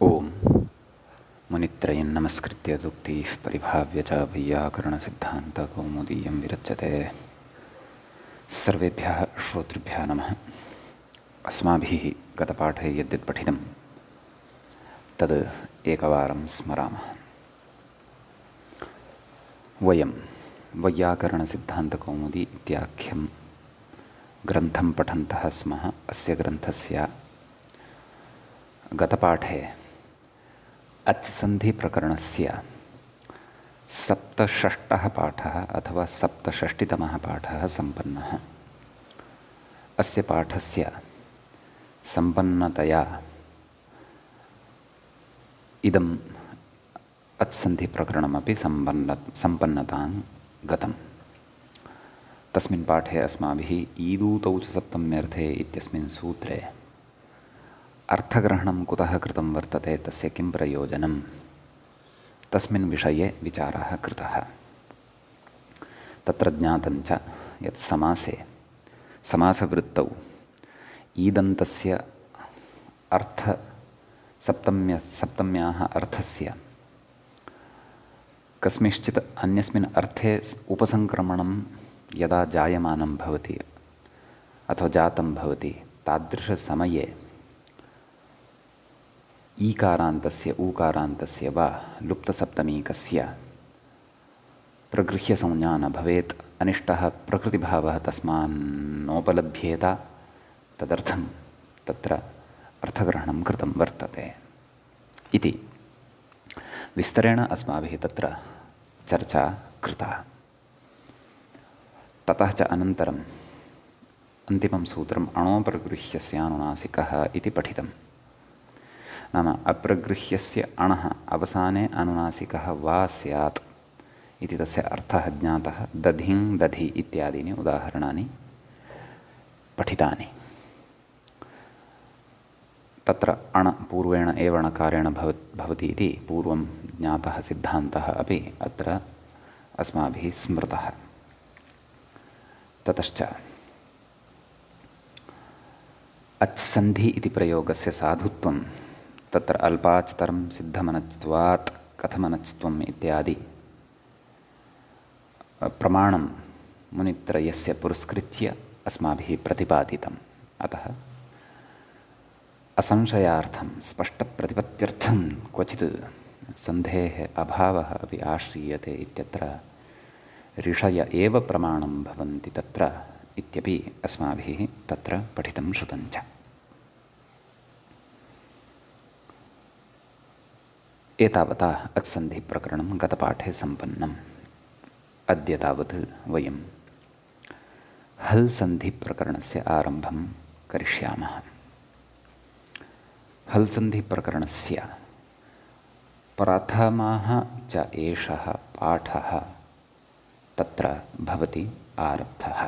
ओम मुनित्रयं नमस्कृत्य दुक्तिः परिभाव्य च वैयाकरणसिद्धान्तकौमुदीयं विरच्यते। सर्वेभ्यः श्रोतृभ्यः नमः। अस्माभिः गतपाठे यद्यत् पठितं तद् एकवारं स्मरामः। वयं वैयाकरणसिद्धान्तकौमुदी इत्याख्यं ग्रन्थं पठन्तः स्मः। अस्य ग्रन्थस्य गतपाठे अच्सन्धिप्रकरणस्य सप्तषष्ठः पाठः अथवा सप्तषष्टितमः पाठः सम्पन्नः। अस्य पाठस्य सम्पन्नतया इदम् अच्सन्धिप्रकरणमपि सम्पन्नतां गतम्। तस्मिन् पाठे अस्माभिः ईदूतौ च सप्तम्यर्थे इत्यस्मिन् सूत्रे अर्थग्रहणं कुतः कृतं वर्तते, तस्य किं प्रयोजनं, तस्मिन् विषये विचारः कृतः। तत्र ज्ञातं च यत् समासवृत्तौ ईदन्तस्य सप्तम्याः अर्थस्य कस्मिंश्चित् अन्यस्मिन् अर्थे उपसङ्क्रमणं यदा जायमानं भवति अथवा जातं भवति, तादृशसमये ईकारान्तस्य ऊकारान्तस्य वा लुप्तसप्तमीकस्य प्रगृह्यसंज्ञा न भवेत्, अनिष्टः प्रकृतिभावः तस्मान्नोपलभ्येत, तदर्थं तत्र अर्थग्रहणं कृतं वर्तते इति विस्तरेण अस्माभिः तत्र चर्चा कृता। ततः च अनन्तरम् अन्तिमं सूत्रम् अणोप्रगृह्यस्यानुनासिकः इति पठितम्। नाम अप्रगृह्यस्य अणः अवसाने अनुनासिकः वा स्यात् इति तस्य अर्थः ज्ञातः। दधिं दधि इत्यादीनि उदाहरणानि पठितानि। तत्र अण पूर्वेण एव णकारेण भवति इति पूर्वं ज्ञातः सिद्धान्तः अपि अत्र अस्माभिः स्मृतः। ततश्च अच्सन्धि इति प्रयोगस्य साधुत्वं तत्र अल्पाचतरं सिद्धमनच्त्वात् कथमनच्त्वम् इत्यादि प्रमाणं मुनित्रयस्य पुरस्कृत्य अस्माभिः प्रतिपादितम्। अतः असंशयार्थं स्पष्टप्रतिपत्त्यर्थं क्वचित् सन्धेः अभावः अपि आश्रीयते इत्यत्र ऋषय एव प्रमाणं भवन्ति तत्र इत्यपि अस्माभिः तत्र पठितं श्रुतं च। एतावता अच्सन्धिप्रकरणं गतपाठे सम्पन्नम्। अद्य तावत् वयं हल् सन्धिप्रकरणस्य आरम्भं करिष्यामः। हल् सन्धिप्रकरणस्य प्रथमः च एषः पाठः तत्र भवति आरब्धः।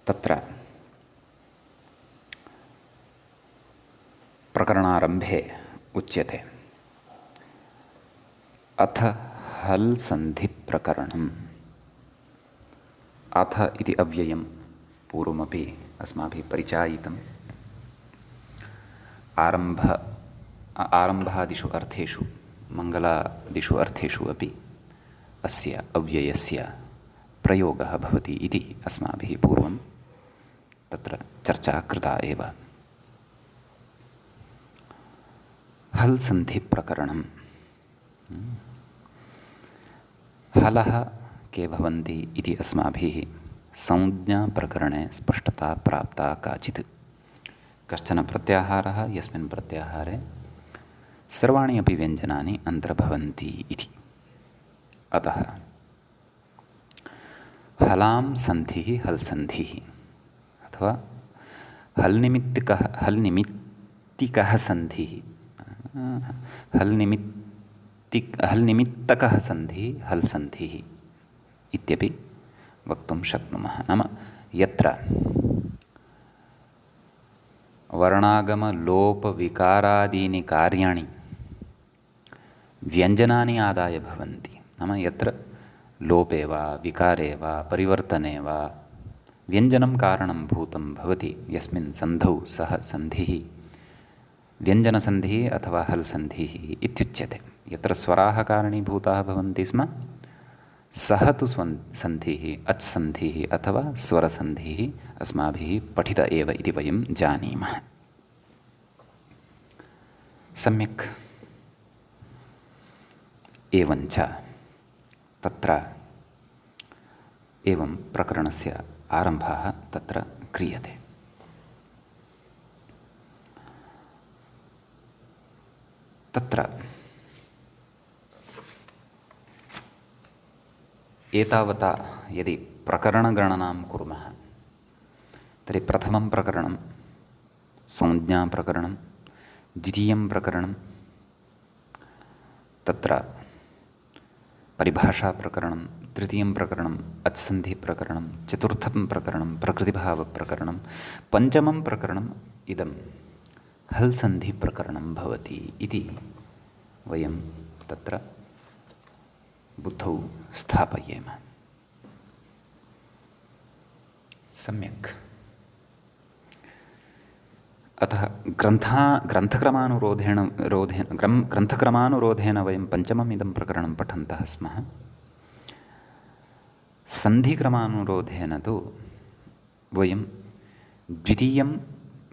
तत्र प्रकरणारम्भे उच्यते अथ हल् सन्धिप्रकरणम्। अथ इति अव्ययं पूर्वमपि अस्माभिः परिचायितम्। आरम्भादिषु अर्थेषु, मङ्गलादिषु अर्थेषु अपि अस्य अव्ययस्य प्रयोगः भवति इति अस्माभिः पूर्वं तत्र चर्चा कृता एव। हल् सन्धिप्रकरणं हलः के भवन्ति इति अस्माभिः संज्ञाप्रकरणे स्पष्टता प्राप्ता काचित्। कश्चन प्रत्याहारः यस्मिन् प्रत्याहारे सर्वाणि अपि व्यञ्जनानि अन्तर्भवन्ति इति। अतः हलां सन्धिः हल् सन्धिः अथवा हल् निमित्तिकः सन्धिः, हल् निमित्तकः सन्धिः हल् सन्धिः इत्यपि वक्तुं शक्नुमः। नाम यत्र वर्णागमलोपविकारादीनि कार्याणि व्यञ्जनानि आदाय भवन्ति, नाम यत्र लोपे वा विकारे वा परिवर्तने वा व्यञ्जनं कारणं भूतं भवति यस्मिन् सन्धौ सः सन्धिः व्यञ्जनसन्धिः अथवा हल् सन्धिः इत्युच्यते। यत्र स्वराः कारणीभूताः भवन्ति स्म सः तु सन्धिः अच्सन्धिः अथवा स्वरसन्धिः अस्माभिः पठित एव इति वयं जानीमः। सम्यक्। एवञ्च तत्र एवं प्रकरणस्य आरम्भः तत्र क्रियते। तत्र एतावता यदि प्रकरणगणनां कुर्मः तर्हि प्रथमं प्रकरणं संज्ञाप्रकरणं, द्वितीयं प्रकरणं तत्र परिभाषाप्रकरणं, तृतीयं प्रकरणम् अच्सन्धिप्रकरणं, चतुर्थं प्रकरणं प्रकृतिभावप्रकरणं, पञ्चमं प्रकरणम् इदं हल् सन्धिप्रकरणं भवति इति वयं तत्र बुद्धौ स्थापयेम। सम्यक्। अतः ग्रन्थक्रमानुरोधेन वयं पञ्चमम् इदं प्रकरणं पठन्तः स्मः। सन्धिक्रमानुरोधेन तु वयं द्वितीयं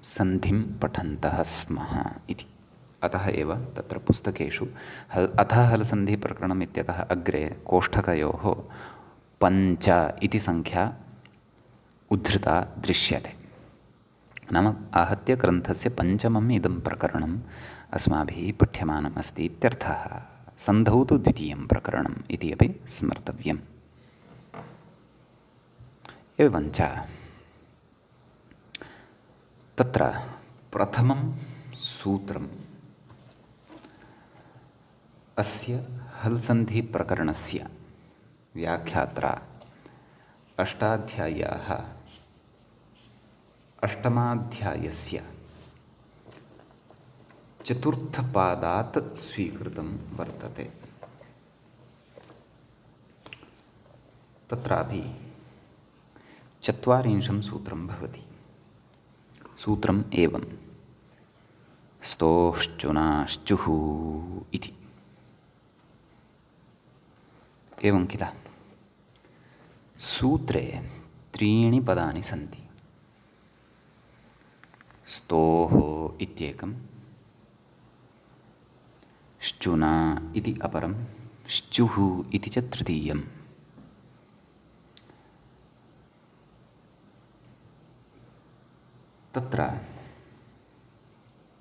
सन्धिं पठन्तः स्मः इति। अतः एव तत्र पुस्तकेषु अथ हल् सन्धिप्रकरणम् इत्यतः अग्रे कोष्ठकयोः पञ्च इति संख्या उद्धृता दृश्यते। नाम आहत्य ग्रन्थस्य पञ्चमम् इदं प्रकरणम् अस्माभिः पठ्यमानम् अस्ति इत्यर्थः। सन्धौ तु द्वितीयं प्रकरणम् इति अपि स्मर्तव्यम्। एवञ्च तत्र प्रथमं सूत्रम् अस्य हल् सन्धिप्रकरणस्य व्याख्यात्रा अष्टाध्याय्याः अष्टमाध्यायस्य चतुर्थपादात् स्वीकृतं वर्तते। तत्रापि 40 सूत्रं भवति। सूत्रम् एवं स्तोश्चुनाश्चुः इति। एवं किल सूत्रे 3 पदानि सन्ति। स्तोः इत्येकं, श्चुना इति अपरं, श्चुः इति च तृतीयम्। तत्र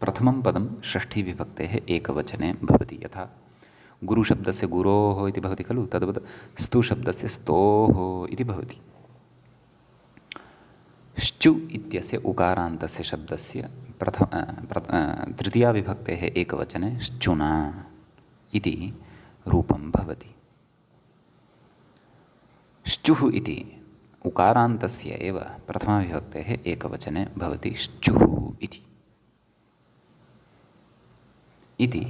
प्रथमं पदं षष्ठीविभक्तेः एकवचने भवति। यथा गुरुशब्दस्य गुरोः इति भवति खलु, तद्वत् स्तुशब्दस्य स्तोः इति भवति। श्चु इत्यस्य उकारान्तस्य शब्दस्य तृतीयाविभक्तेः एकवचने श्चुना इति रूपं भवति। श्चुः इति उकारान्तस्य एव प्रथमाविभक्तेः एकवचने भवति श्चुः इति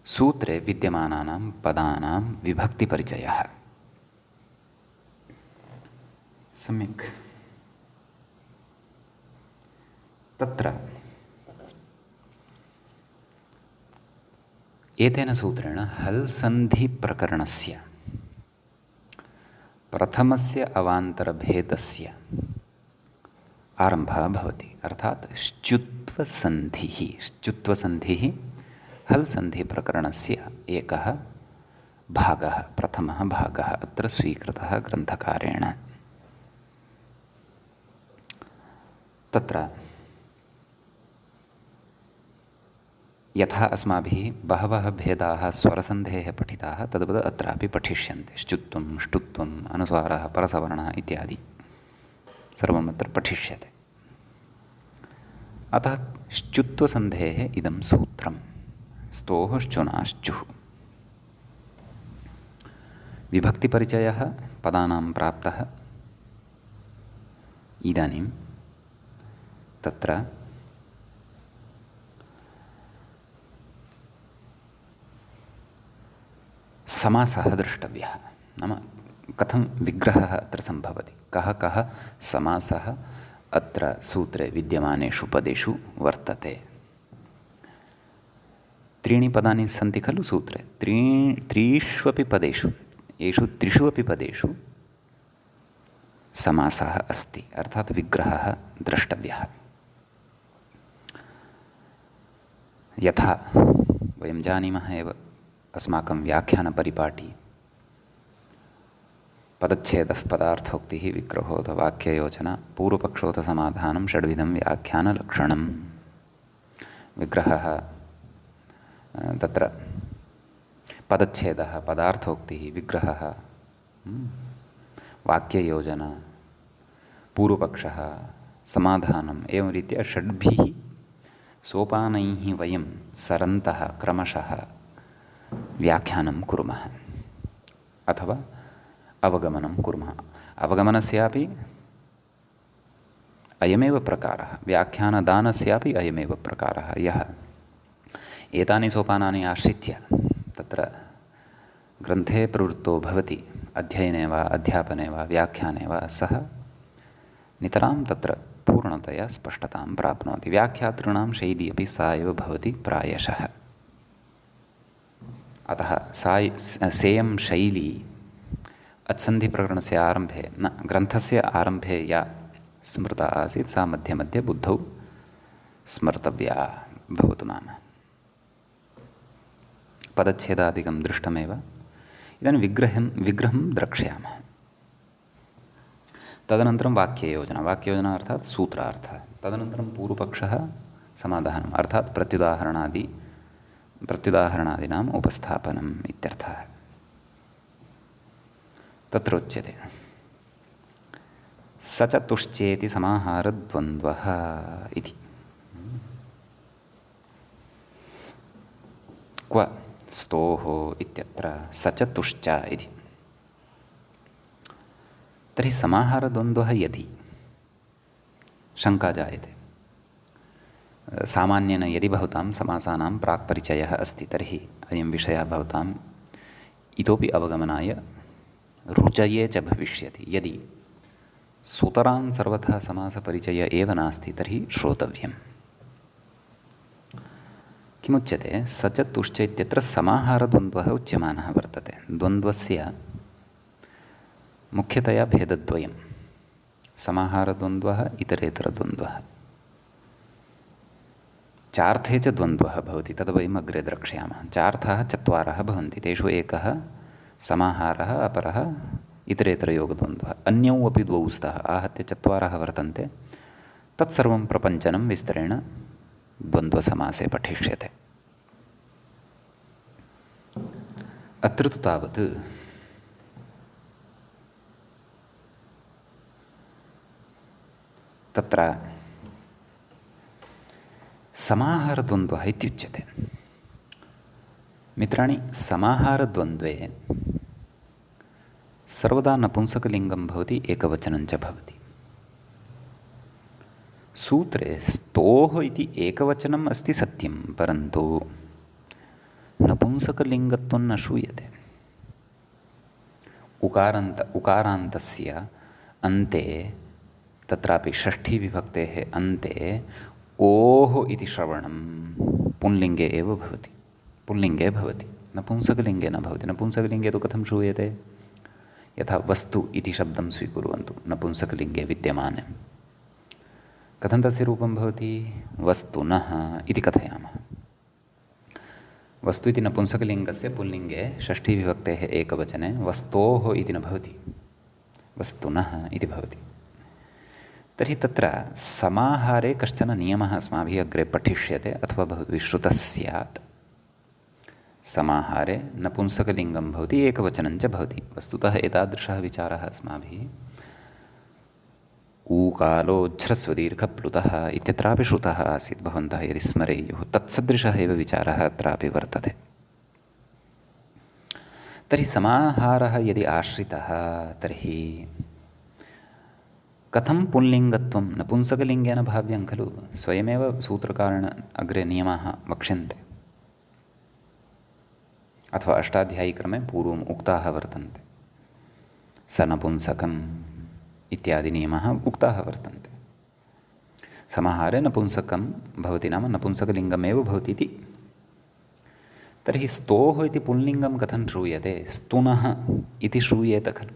सूत्रे विद्यमानानां पदानां विभक्तिपरिचयः। सम्यक्। तत्र एतेन सूत्रेण हल् सन्धिप्रकरणस्य प्रथमस्य अवान्तरभेदस्य आरम्भः भवति। अर्थात् श्चुत्वसन्धिः हल् सन्धिप्रकरणस्य एकः भागः, प्रथमः भागः अत्र स्वीकृतः ग्रन्थकारेण। तत्र यथा अस्माभिः बहवः भेदाः स्वरसन्धेः पठिताः तद्वत् अत्रापि पठिष्यन्ते। श्चुत्वं, ष्टुत्वम्, अनुस्वारः, परसवर्णः इत्यादि सर्वम् अत्र पठिष्यते। अतः श्चुत्वसन्धेः इदं सूत्रं स्तोः श्चुनाश्चुः। विभक्तिपरिचयः पदानां प्राप्तः। इदानीं तत्र समासः द्रष्टव्यः। नाम कथं विग्रहः अत्र सम्भवति, कः कः समासः अत्र सूत्रे विद्यमानेषु पदेषु वर्तते। त्रीणि पदानि सन्ति खलु सूत्रे, त्रिष्वपि पदेषु, येषु त्रिषु अपि पदेषु समासः अस्ति, अर्थात् विग्रहः द्रष्टव्यः। यथा वयं जानीमः एव, अस्माकं व्याख्यानपरिपाटी पदच्छेदः पदार्थोक्तिः विग्रहोऽथ वाक्ययोजना पूर्वपक्षोऽथ समाधानं षड्विधं व्याख्यानलक्षणं। विग्रहः तत्र पदच्छेदः, पदार्थोक्तिः, विग्रहः, वाक्ययोजना, पूर्वपक्षः, समाधानम्, एवं रीत्या षड्भिः सोपानैः वयं सरन्तः क्रमशः व्याख्यानं कुर्मः अथवा अवगमनं कुर्मः। अवगमनस्यापि अयमेव प्रकारः, व्याख्यानदानस्यापि अयमेव प्रकारः। यः एतानि सोपानानि आश्रित्य तत्र ग्रन्थे प्रवृत्तो भवति, अध्ययने वा अध्यापने वा व्याख्याने वा, सः नितरां तत्र पूर्णतया स्पष्टतां प्राप्नोति। व्याख्यातॄणां शैली अपि सा एव भवति प्रायशः। अतः सेयं शैली अत्सन्धिप्रकरणस्य आरम्भे न, ग्रन्थस्य आरम्भे या स्मृता आसीत् सा मध्ये मध्ये बुद्धौ स्मर्तव्या भवतु नाम। पदच्छेदादिकं दृष्टमेव। इदानीं विग्रहं द्रक्ष्यामः। तदनन्तरं वाक्ययोजना, वाक्ययोजना अर्थात् सूत्रार्थः। तदनन्तरं पूर्वपक्षः, समाधानम् अर्थात् प्रत्युदाहरणादीनाम् उपस्थापनम् इत्यर्थः। तत्र उच्यते स च तुश्चेति समाहारद्वन्द्वः इति। क्व स्तोः इत्यत्र स च तुश्च इति। तर्हि समाहारद्वन्द्वः यदि, शङ्का जायते, सामान्येन यदि भवतां समासानां प्राक्परिचयः अस्ति तर्हि अयं विषयः भवताम् इतोपि अवगमनाय रुचये च भविष्यति। यदि सुतरां सर्वथा समासपरिचय एव नास्ति तर्हि श्रोतव्यम्। किमुच्यते, स च तुश्च इत्यत्र समाहारद्वन्द्वः उच्यमानः वर्तते। द्वन्द्वस्य मुख्यतया भेदद्वयं, समाहारद्वन्द्वः, इतरेतरद्वन्द्वः। चार्थे च द्वन्द्वः भवति, तद् वयम् अग्रे द्रक्ष्यामः। चार्थाः चत्वारः भवन्ति, तेषु एकः समाहारः, अपरः इतरेतरयोगद्वन्द्वः। अन्यौ अपि द्वौ स्तः, आहत्य चत्वारः वर्तन्ते। तत्सर्वं प्रपञ्चनं विस्तरेण द्वन्द्वसमासे पठिष्यते। अत्र तु तावत् तत्र समाहारद्वन्द्वः इत्युच्यते। मित्राणि, समाहारद्वन्द्वे सर्वदा नपुंसकलिङ्गं भवति, एकवचनं च भवति। सूत्रे स्तोः इति एकवचनम् अस्ति सत्यं, परन्तु नपुंसकलिङ्गत्वं न श्रूयते। उकारान्तस्य अन्ते, तत्रापि षष्ठीविभक्तेः अन्ते ओः इति श्रवणं पुंलिङ्गे एव भवति, पुल्लिङ्गे भवति, नपुंसकलिङ्गे न भवति। नपुंसकलिङ्गे तु कथं श्रूयते? यथा वस्तु इति शब्दं स्वीकुर्वन्तु, नपुंसकलिङ्गे विद्यमाने, कथं तस्य रूपं भवति? वस्तुनः इति कथयामः। वस्तु इति नपुंसकलिङ्गस्य पुल्लिङ्गे षष्ठीविभक्तेः एकवचने वस्तोः इति न भवति, वस्तुनः इति भवति। तर्हि तत्र समाहारे कश्चन नियमः अस्माभिः अग्रे पठिष्यते अथवा भवद्भिः श्रुतः स्यात्। समाहारे नपुंसकलिङ्गं भवति, एकवचनं च भवति। वस्तुतः एतादृशः विचारः अस्माभिः ऊकालोज्झ्रस्वदीर्घप्लुतः इत्यत्रापि श्रुतः आसीत्। भवन्तः यदि स्मरेयुः, तत्सदृशः एव विचारः अत्रापि वर्तते। तर्हि समाहारः यदि आश्रितः तर्हि कथं पुल्लिङ्गत्वं नपुंसकलिङ्गेन भाव्यं खलु? स्वयमेव सूत्रकारेण अग्रे नियमाः वक्ष्यन्ते अथवा अष्टाध्यायीक्रमे पूर्वम् उक्ताः वर्तन्ते। स नपुंसकम् इत्यादि नियमाः उक्ताः वर्तन्ते। समाहारे नपुंसकं भवति नाम नपुंसकलिङ्गमेव भवति इति। तर्हि स्तोः इति पुल्लिङ्गं कथं श्रूयते, स्तुनः इति श्रूयेत खलु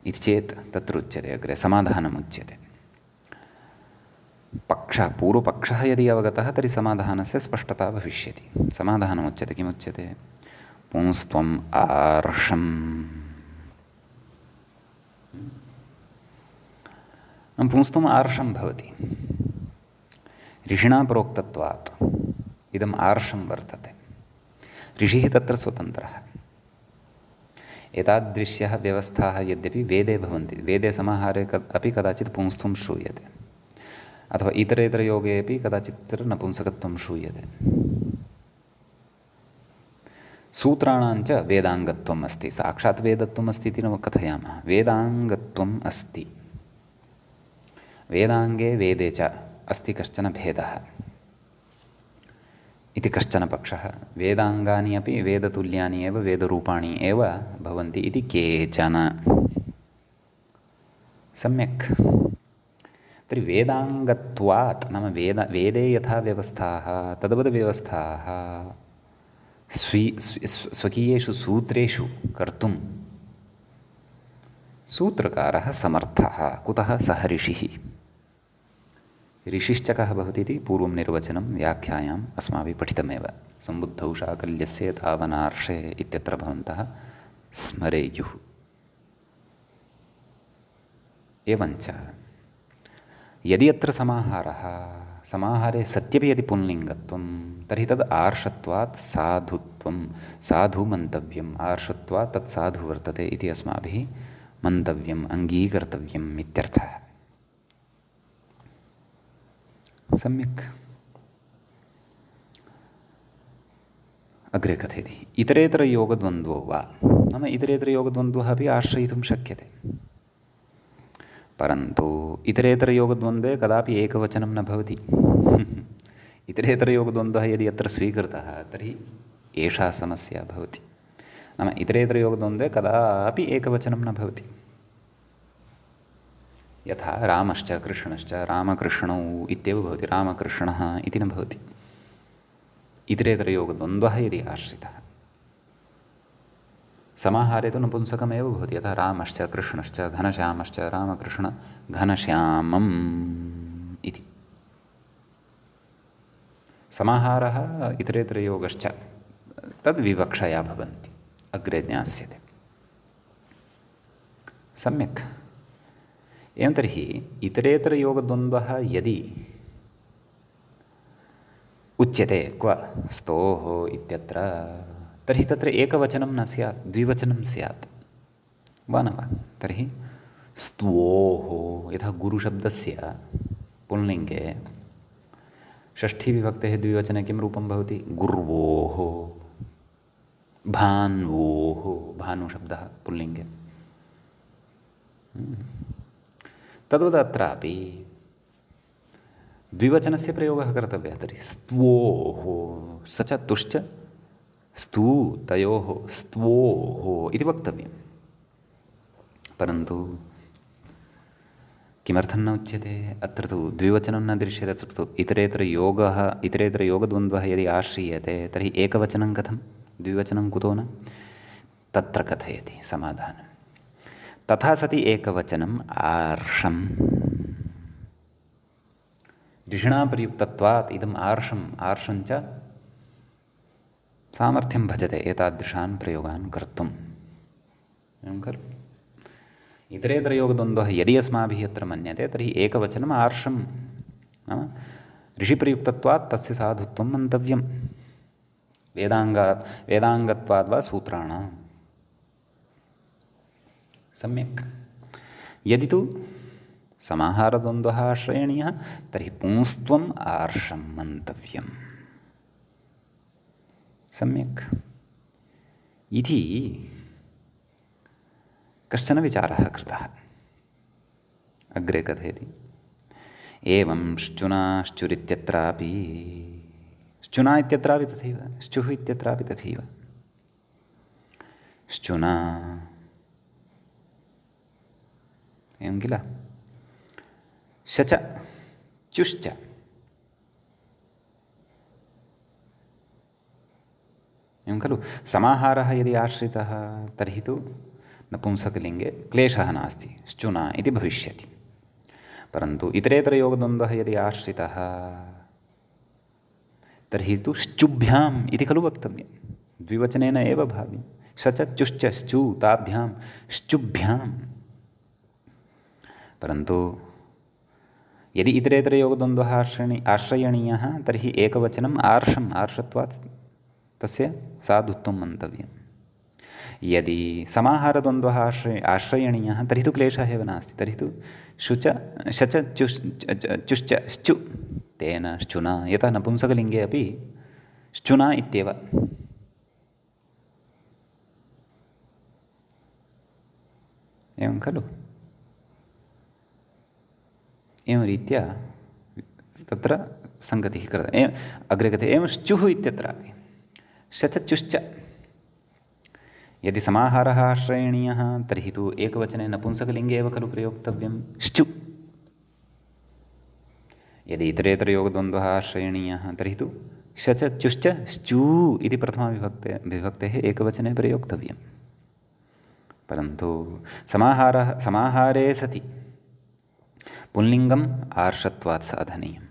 इति चेत् तत्र उच्यते, अग्रे समाधानमुच्यते। पूर्वपक्षः यदि अवगतः तर्हि समाधानस्य स्पष्टता भविष्यति। समाधानमुच्यते, किमुच्यते, पुंस्त्वम् आर्षम्। पुंस्त्वम् आर्षं भवति, ऋषिणा प्रोक्तत्वात् इदम् आर्षं वर्तते। ऋषिः तत्र स्वतन्त्रः। एतादृश्यः व्यवस्थाः यद्यपि वेदे भवन्ति, वेदे समाहारे अपि कदाचित् पुंस्त्वं श्रूयते, अथवा इतरेतरयोगे अपि कदाचित् नपुंसकत्वं श्रूयते। सूत्राणाञ्च वेदाङ्गत्वम् अस्ति, साक्षात् वेदत्वम् अस्ति इति न कथयामः, वेदाङ्गत्वम् अस्ति। वेदाङ्गे वेदे च अस्ति कश्चन भेदः इति कश्चन पक्षः। वेदाङ्गानि अपि वेदतुल्यानि एव, वेदरूपाणि एव भवन्ति इति केचन। सम्यक्। तर्हि वेदाङ्गत्वात् नाम वेदे यथा व्यवस्थाः तद्वद्व्यवस्थाः स्वकीयेषु सूत्रेषु कर्तुं सूत्रकारः समर्थः। कुतः? सः ऋषिः। ऋषिश्च कः भवति इति पूर्वं निर्वचनं व्याख्यायाम् अस्माभिः पठितमेव। सम्बुद्धौ शाकल्यस्य तावनार्षे इत्यत्र भवन्तः स्मरेयुः। एवञ्च यदि अत्र समाहारे सत्यपि यदि पुंलिङ्गत्वं तर्हि तद् आर्षत्वात् साधुत्वं, साधु मन्तव्यम्, आर्षत्वात् तत् साधु वर्तते इति अस्माभिः मन्तव्यम्, अङ्गीकर्तव्यम् इत्यर्थः। सम्यक्। अग्रे कथयति, इतरेतरयोगद्वन्द्वो वा, नाम इतरेतरयोगद्वन्द्वः अपि आश्रयितुं शक्यते, परन्तु इतरेतरयोगद्वन्द्वे कदापि एकवचनं न भवति। इतरेतरयोगद्वन्द्वः यदि अत्र स्वीकृतः तर्हि एषा समस्या भवति। नाम इतरेतरयोगद्वन्द्वे कदापि एकवचनं न भवति। यथा रामश्च कृष्णश्च, रामकृष्णौ इत्येव भवति, रामकृष्णः इति न भवति। इतरेतरयोगद्वन्द्वः यदि आश्रितः, समाहारे तु नपुंसकमेव भवति। यथा रामश्च कृष्णश्च घनश्यामश्च, रामकृष्ण घनश्यामम् इति। समाहारः इतरेतरयोगश्च तद्विवक्षया भवन्ति, अग्रे ज्ञास्यते। सम्यक्। एवं तर्हि इतरेतरयोगद्वन्द्वः यदि उच्यते क्व स्तोः इत्यत्र, तर्हि तत्र एकवचनं न स्यात्, द्विवचनं स्यात् वा न वा? तर्हि स्त्वोः, यथा गुरुशब्दस्य पुंलिङ्गे षष्ठीविभक्तेः द्विवचने किं रूपं भवति? गुर्वोः, भान्वोः, भानुशब्दः पुल्लिङ्गे। तद्वदत्रापि द्विवचनस्य प्रयोगः कर्तव्यः। तर्हि स्त्वोः, स च तुश्च स्तू, तयोः स्त्वोः इति वक्तव्यं। परन्तु किमर्थं न उच्यते? अत्र तु द्विवचनं न दृश्यते। तत्र तु इतरेतरयोगद्वन्द्वः यदि आश्रीयते तर्हि एकवचनं कथं, द्विवचनं कुतो न? तत्र कथयति समाधानं। तथा सति एकवचनम् आर्षम्, ऋषिणा प्रयुक्तत्वात् इदम् आर्षञ्च सामर्थ्यं भजते एतादृशान् प्रयोगान् कर्तुम्। एवं खलु? इतरेतरयोगद्वन्द्वः यदि अस्माभिः अत्र मन्यते तर्हि एकवचनम् आर्षं, नाम ऋषिप्रयुक्तत्वात् तस्य साधुत्वं मन्तव्यं, वेदाङ्गत्वाद् वा सूत्राणां। सम्यक्। यदि तु समाहारद्वन्द्वः आश्रयणीयः तर्हि पुंस्त्वम् आर्षं मन्तव्यं। सम्यक् इति कश्चन विचारः कृतः। अग्रे कथयति, एवं श्चुनाश्चुरित्यत्रापि, श्चुना इत्यत्रापि तथैव, श्चुः इत्यत्रापि तथैव। श्चुना एवं किल। शच चुश्च एवं खलु। समाहारः यदि आश्रितः तर्हि तु नपुंसकलिङ्गे क्लेशः नास्ति, श्चुना इति भविष्यति। परन्तु इतरेतरयोगद्वन्द्वः यदि आश्रितः तर्हि तु श्चुभ्याम् इति खलु वक्तव्यं, द्विवचनेन एव भाव्यं। शच चुश्च श्चु ताभ्यां श्चुभ्यां। परन्तु यदि इतरेतरयोगद्वन्द्वः आश्रयणीयः तर्हि एकवचनम् आर्षम्, आर्षत्वात् तस्य साधुत्वं मन्तव्यं। यदि समाहारद्वन्द्वः आश्रयणीयः तर्हि तु क्लेशः एव नास्ति। तर्हि तु शुच शच चुश्च श्चु तेन श्चुना, यथा नपुंसकलिङ्गे अपि श्चुना इत्येव। एवं खलु। एवं रीत्या तत्र सङ्गतिः कृता। अग्रे कथ्यते एवं श्चुः इत्यत्रापि शचचुश्च यदि समाहारः आश्रयणीयः तर्हि तु एकवचने नपुंसकलिङ्गे एव खलु प्रयोक्तव्यं श्चु। यदि इतरेतरयोगद्वन्द्वः आश्रयणीयः तर्हि तु शचचुश्च श्चू इति प्रथमाविभक्तेः एकवचने प्रयोक्तव्यं। परन्तु समाहारे सति पुल्लिङ्गम् आर्षत्वात् साधनीयम्,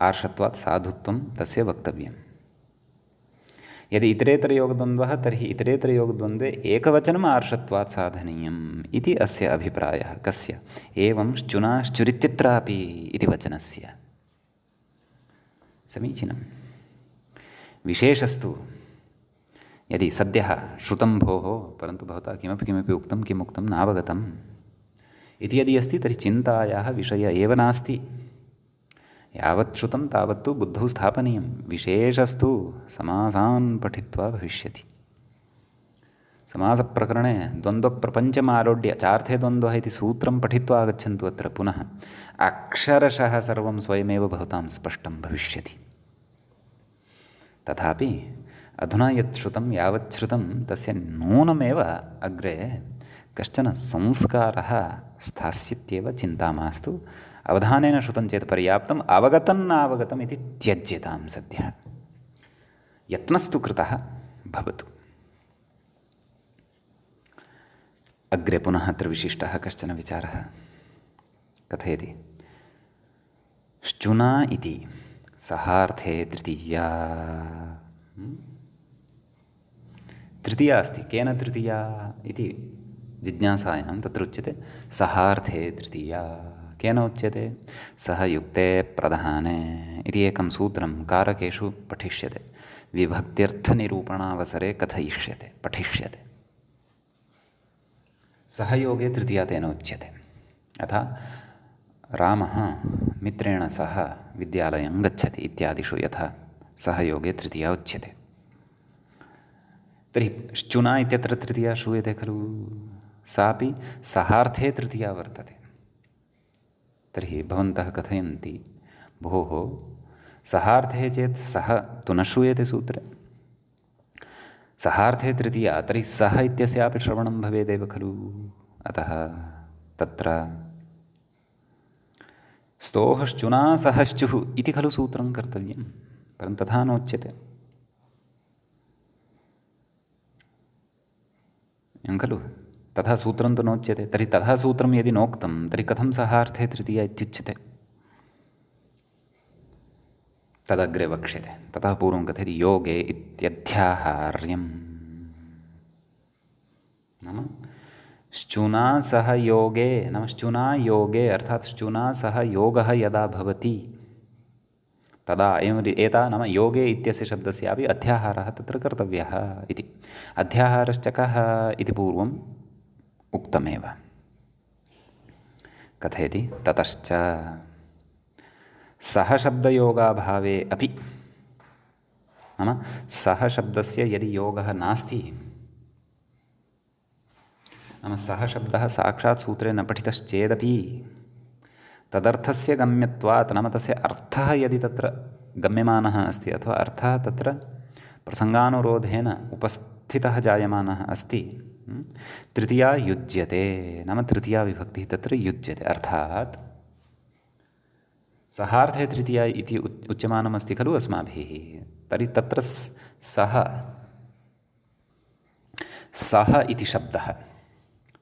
आर्षत्वात् साधुत्वं तस्य वक्तव्यं। यदि इतरेतरयोगद्वन्द्वः तर्हि इतरेतरयोगद्वन्द्वे एकवचनम् आर्षत्वात् साधनीयम् इति अस्य अभिप्रायः। कस्य? एवं श्चुनाश्चुरित्यत्रापि इति वचनस्य। समीचीनं। विशेषस्तु यदि सद्यः श्रुतं भोः परन्तु भवता किमपि उक्तं किम् उक्तं नावगतम् इति यदि अस्ति तर्हि चिन्तायाः विषय एव नास्ति। यावत् श्रुतं तावत्तु बुद्धौ स्थापनीयं। विशेषस्तु समासान् पठित्वा भविष्यति। समासप्रकरणे द्वन्द्वप्रपञ्चम् आरोढ्य चार्थे द्वन्द्वः इति सूत्रं पठित्वा आगच्छन्तु अत्र पुनः अक्षरशः सर्वं स्वयमेव भवतां स्पष्टं भविष्यति। तथापि अधुना यत् श्रुतं यावत् श्रुतं तस्य नूनमेव अग्रे कश्चन संस्कारः स्थास्यत्येव, चिन्ता मास्तु। अवधानेन श्रुतं चेत् पर्याप्तम्, अवगतं नावगतम् इति त्यज्यतां सद्यः। यत्नस्तु कृतः भवतु। अग्रे पुनः अत्र विशिष्टः कश्चन विचारः कथयति। श्चुना इति सहार्थे तृतीया अस्ति। केन तृतीया इति जिज्ञासायां तत्र उच्यते सहार्थे तृतीया। केन उच्यते? सह युक्ते प्रधाने इति एकं सूत्रं कारकेषु पठिष्यते। विभक्त्यर्थनिरूपणावसरे कथयिष्यते, पठिष्यते। सहयोगे तृतीया तेन उच्यते। अतः रामः मित्रेण सह विद्यालयं गच्छति इत्यादिषु यथा सहयोगे तृतीया उच्यते। तर्हि श्चुना इत्यत्र तृतीया श्रूयते खलु, सापि सहार्थे तृतीया वर्तते। तर्हि भवन्तः कथयन्ति भोः सहार्थे चेत् सः तु न श्रूयते सूत्रे, सहार्थे तृतीया तर्हि सः इत्यस्यापि श्रवणं भवेदेव खलु। अतः तत्र स्तोः श्चुना सहश्चुः इति खलु सूत्रं कर्तव्यं, परन्तु तथा नोच्यते। एवं खलु, तथा सूत्रं तु नोच्यते। तर्हि तथा सूत्रं यदि नोक्तं तर्हि कथं सहार्थे तृतीया इत्युच्यते? तदग्रे वक्ष्यते। ततः पूर्वं कथयति योगे इत्यध्याहार्यम्। नाम श्चुना सह योगे, नाम श्चुना योगे अर्थात् श्चुना सह योगः यदा भवति तदा एता नाम योगे इत्यस्य शब्दस्यापि अध्याहारः तत्र कर्तव्यः इति। अध्याहारश्च कः इति पूर्वम् उक्तमेव। कथयति ततश्च सह शब्दयोगाभावे अपि, नाम सह शब्दस्य यदि योगः नास्ति, नाम सः शब्दः साक्षात् सूत्रे न पठितश्चेदपि तदर्थस्य गम्यत्वात्, नाम तस्य अर्थः यदि तत्र गम्यमानः अस्ति अथवा अर्थः तत्र प्रसङ्गानुरोधेन उपस्थितः जायमानः अस्ति तृतीया युज्यते नाम तृतीया विभक्तिः तत्र युज्यते अर्थात् सहार्थे तृतीया इति उच्यमानमस्ति खलु अस्माभिः। तर्हि तत्र सः सः इति शब्दः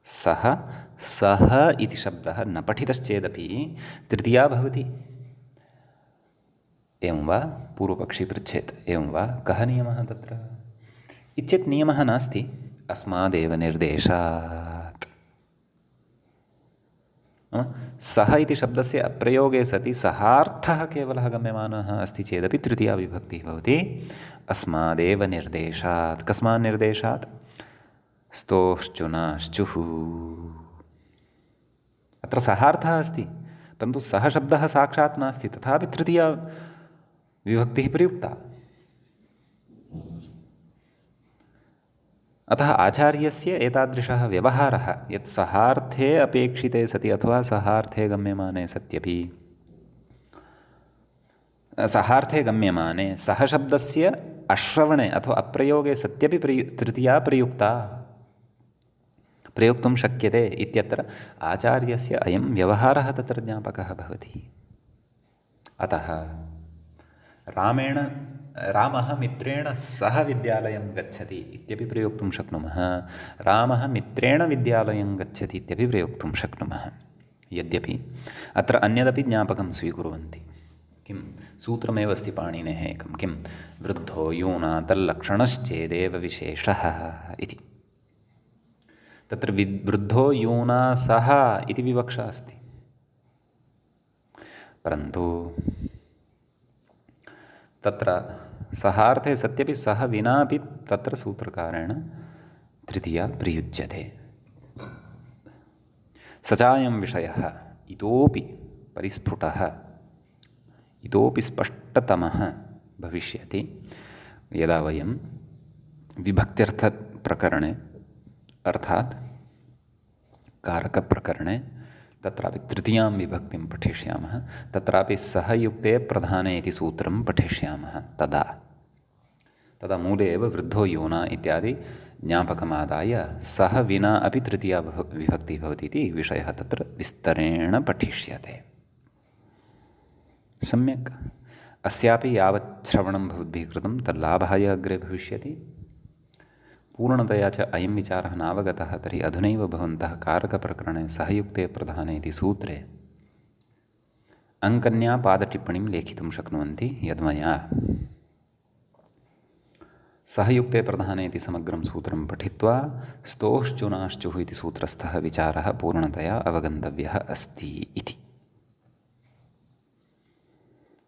सः इति शब्दः न पठितश्चेदपि तृतीया भवति। एवं वा पूर्वपक्षी पृच्छेत् एवं वा कः नियमः तत्र इत्येतत् नियमः नास्ति अस्मादेव निर्देशात्। सः इति शब्दस्य अप्रयोगे सति सहार्थः केवलः गम्यमानः अस्ति चेदपि तृतीया विभक्तिः भवति अस्मादेव निर्देशात्। कस्मात् निर्देशात्? स्तोश्चुनाश्चुः। अत्र सहार्थः अस्ति परन्तु सः शब्दः साक्षात् नास्ति, तथापि तृतीया विभक्तिः प्रयुक्ता। अतः आचार्यस्य एतादृशः व्यवहारः यत् सहार्थे अपेक्षिते सति अथवा सहार्थे गम्यमाने सत्यपि सहार्थे गम्यमाने सः शब्दस्य अश्रवणे अथवा अप्रयोगे सत्यपि तृतीया प्रयुक्ता प्रयोक्तुं शक्यते इत्यत्र आचार्यस्य अयं व्यवहारः तत्र ज्ञापकः भवति। अतः रामः मित्रेण सह विद्यालयं गच्छति इत्यपि प्रयोक्तुं शक्नुमः, रामः मित्रेण विद्यालयं गच्छति इत्यपि प्रयोक्तुं शक्नुमः। यद्यपि अत्र अन्यदपि ज्ञापकं स्वीकुर्वन्ति। किं सूत्रमेव अस्ति पाणिनेः एकं, किं वृद्धो यूना तल्लक्षणश्चेदेव विशेषः इति। तत्र वृद्धो यूना सह इति विवक्षा अस्ति, परन्तु तत्र सहार्थे सत्यपि सः विनापि तत्र सूत्रकारेण तृतीया प्रयुज्यते। स चायं विषयः इतोपि परिस्फुटः इतोपि स्पष्टतमः भविष्यति यदा वयं विभक्त्यर्थप्रकरणे अर्थात् कारकप्रकरणे तत्रापि तृतीयां विभक्तिं पठिष्यामः, तत्रापि सह युक्ते प्रधाने इति सूत्रं पठिष्यामः। तदा मूले एव वृद्धो यूना इत्यादि ज्ञापकमादाय सह विना अपि तृतीया विभक्तिः भवति इति विषयः तत्र विस्तरेण पठिष्यते। सम्यक् अस्यापि यावत् श्रवणं भवद्भिः कृतं तल्लाभाय अग्रे भविष्यति। पूर्णतया च अयं विचारः नावगतः तर्हि अधुनैव भवन्तः कारकप्रकरणे सहयुक्ते प्रधाने इति सूत्रे अङ्कन्या पादटिप्पणीं लेखितुं शक्नुवन्ति यद्मया। सहयुक्ते प्रधाने इति समग्रं सूत्रं पठित्वा स्तोश्चुनाश्चुः इति सूत्रस्थः विचारः पूर्णतया अवगन्तव्यः अस्ति इति।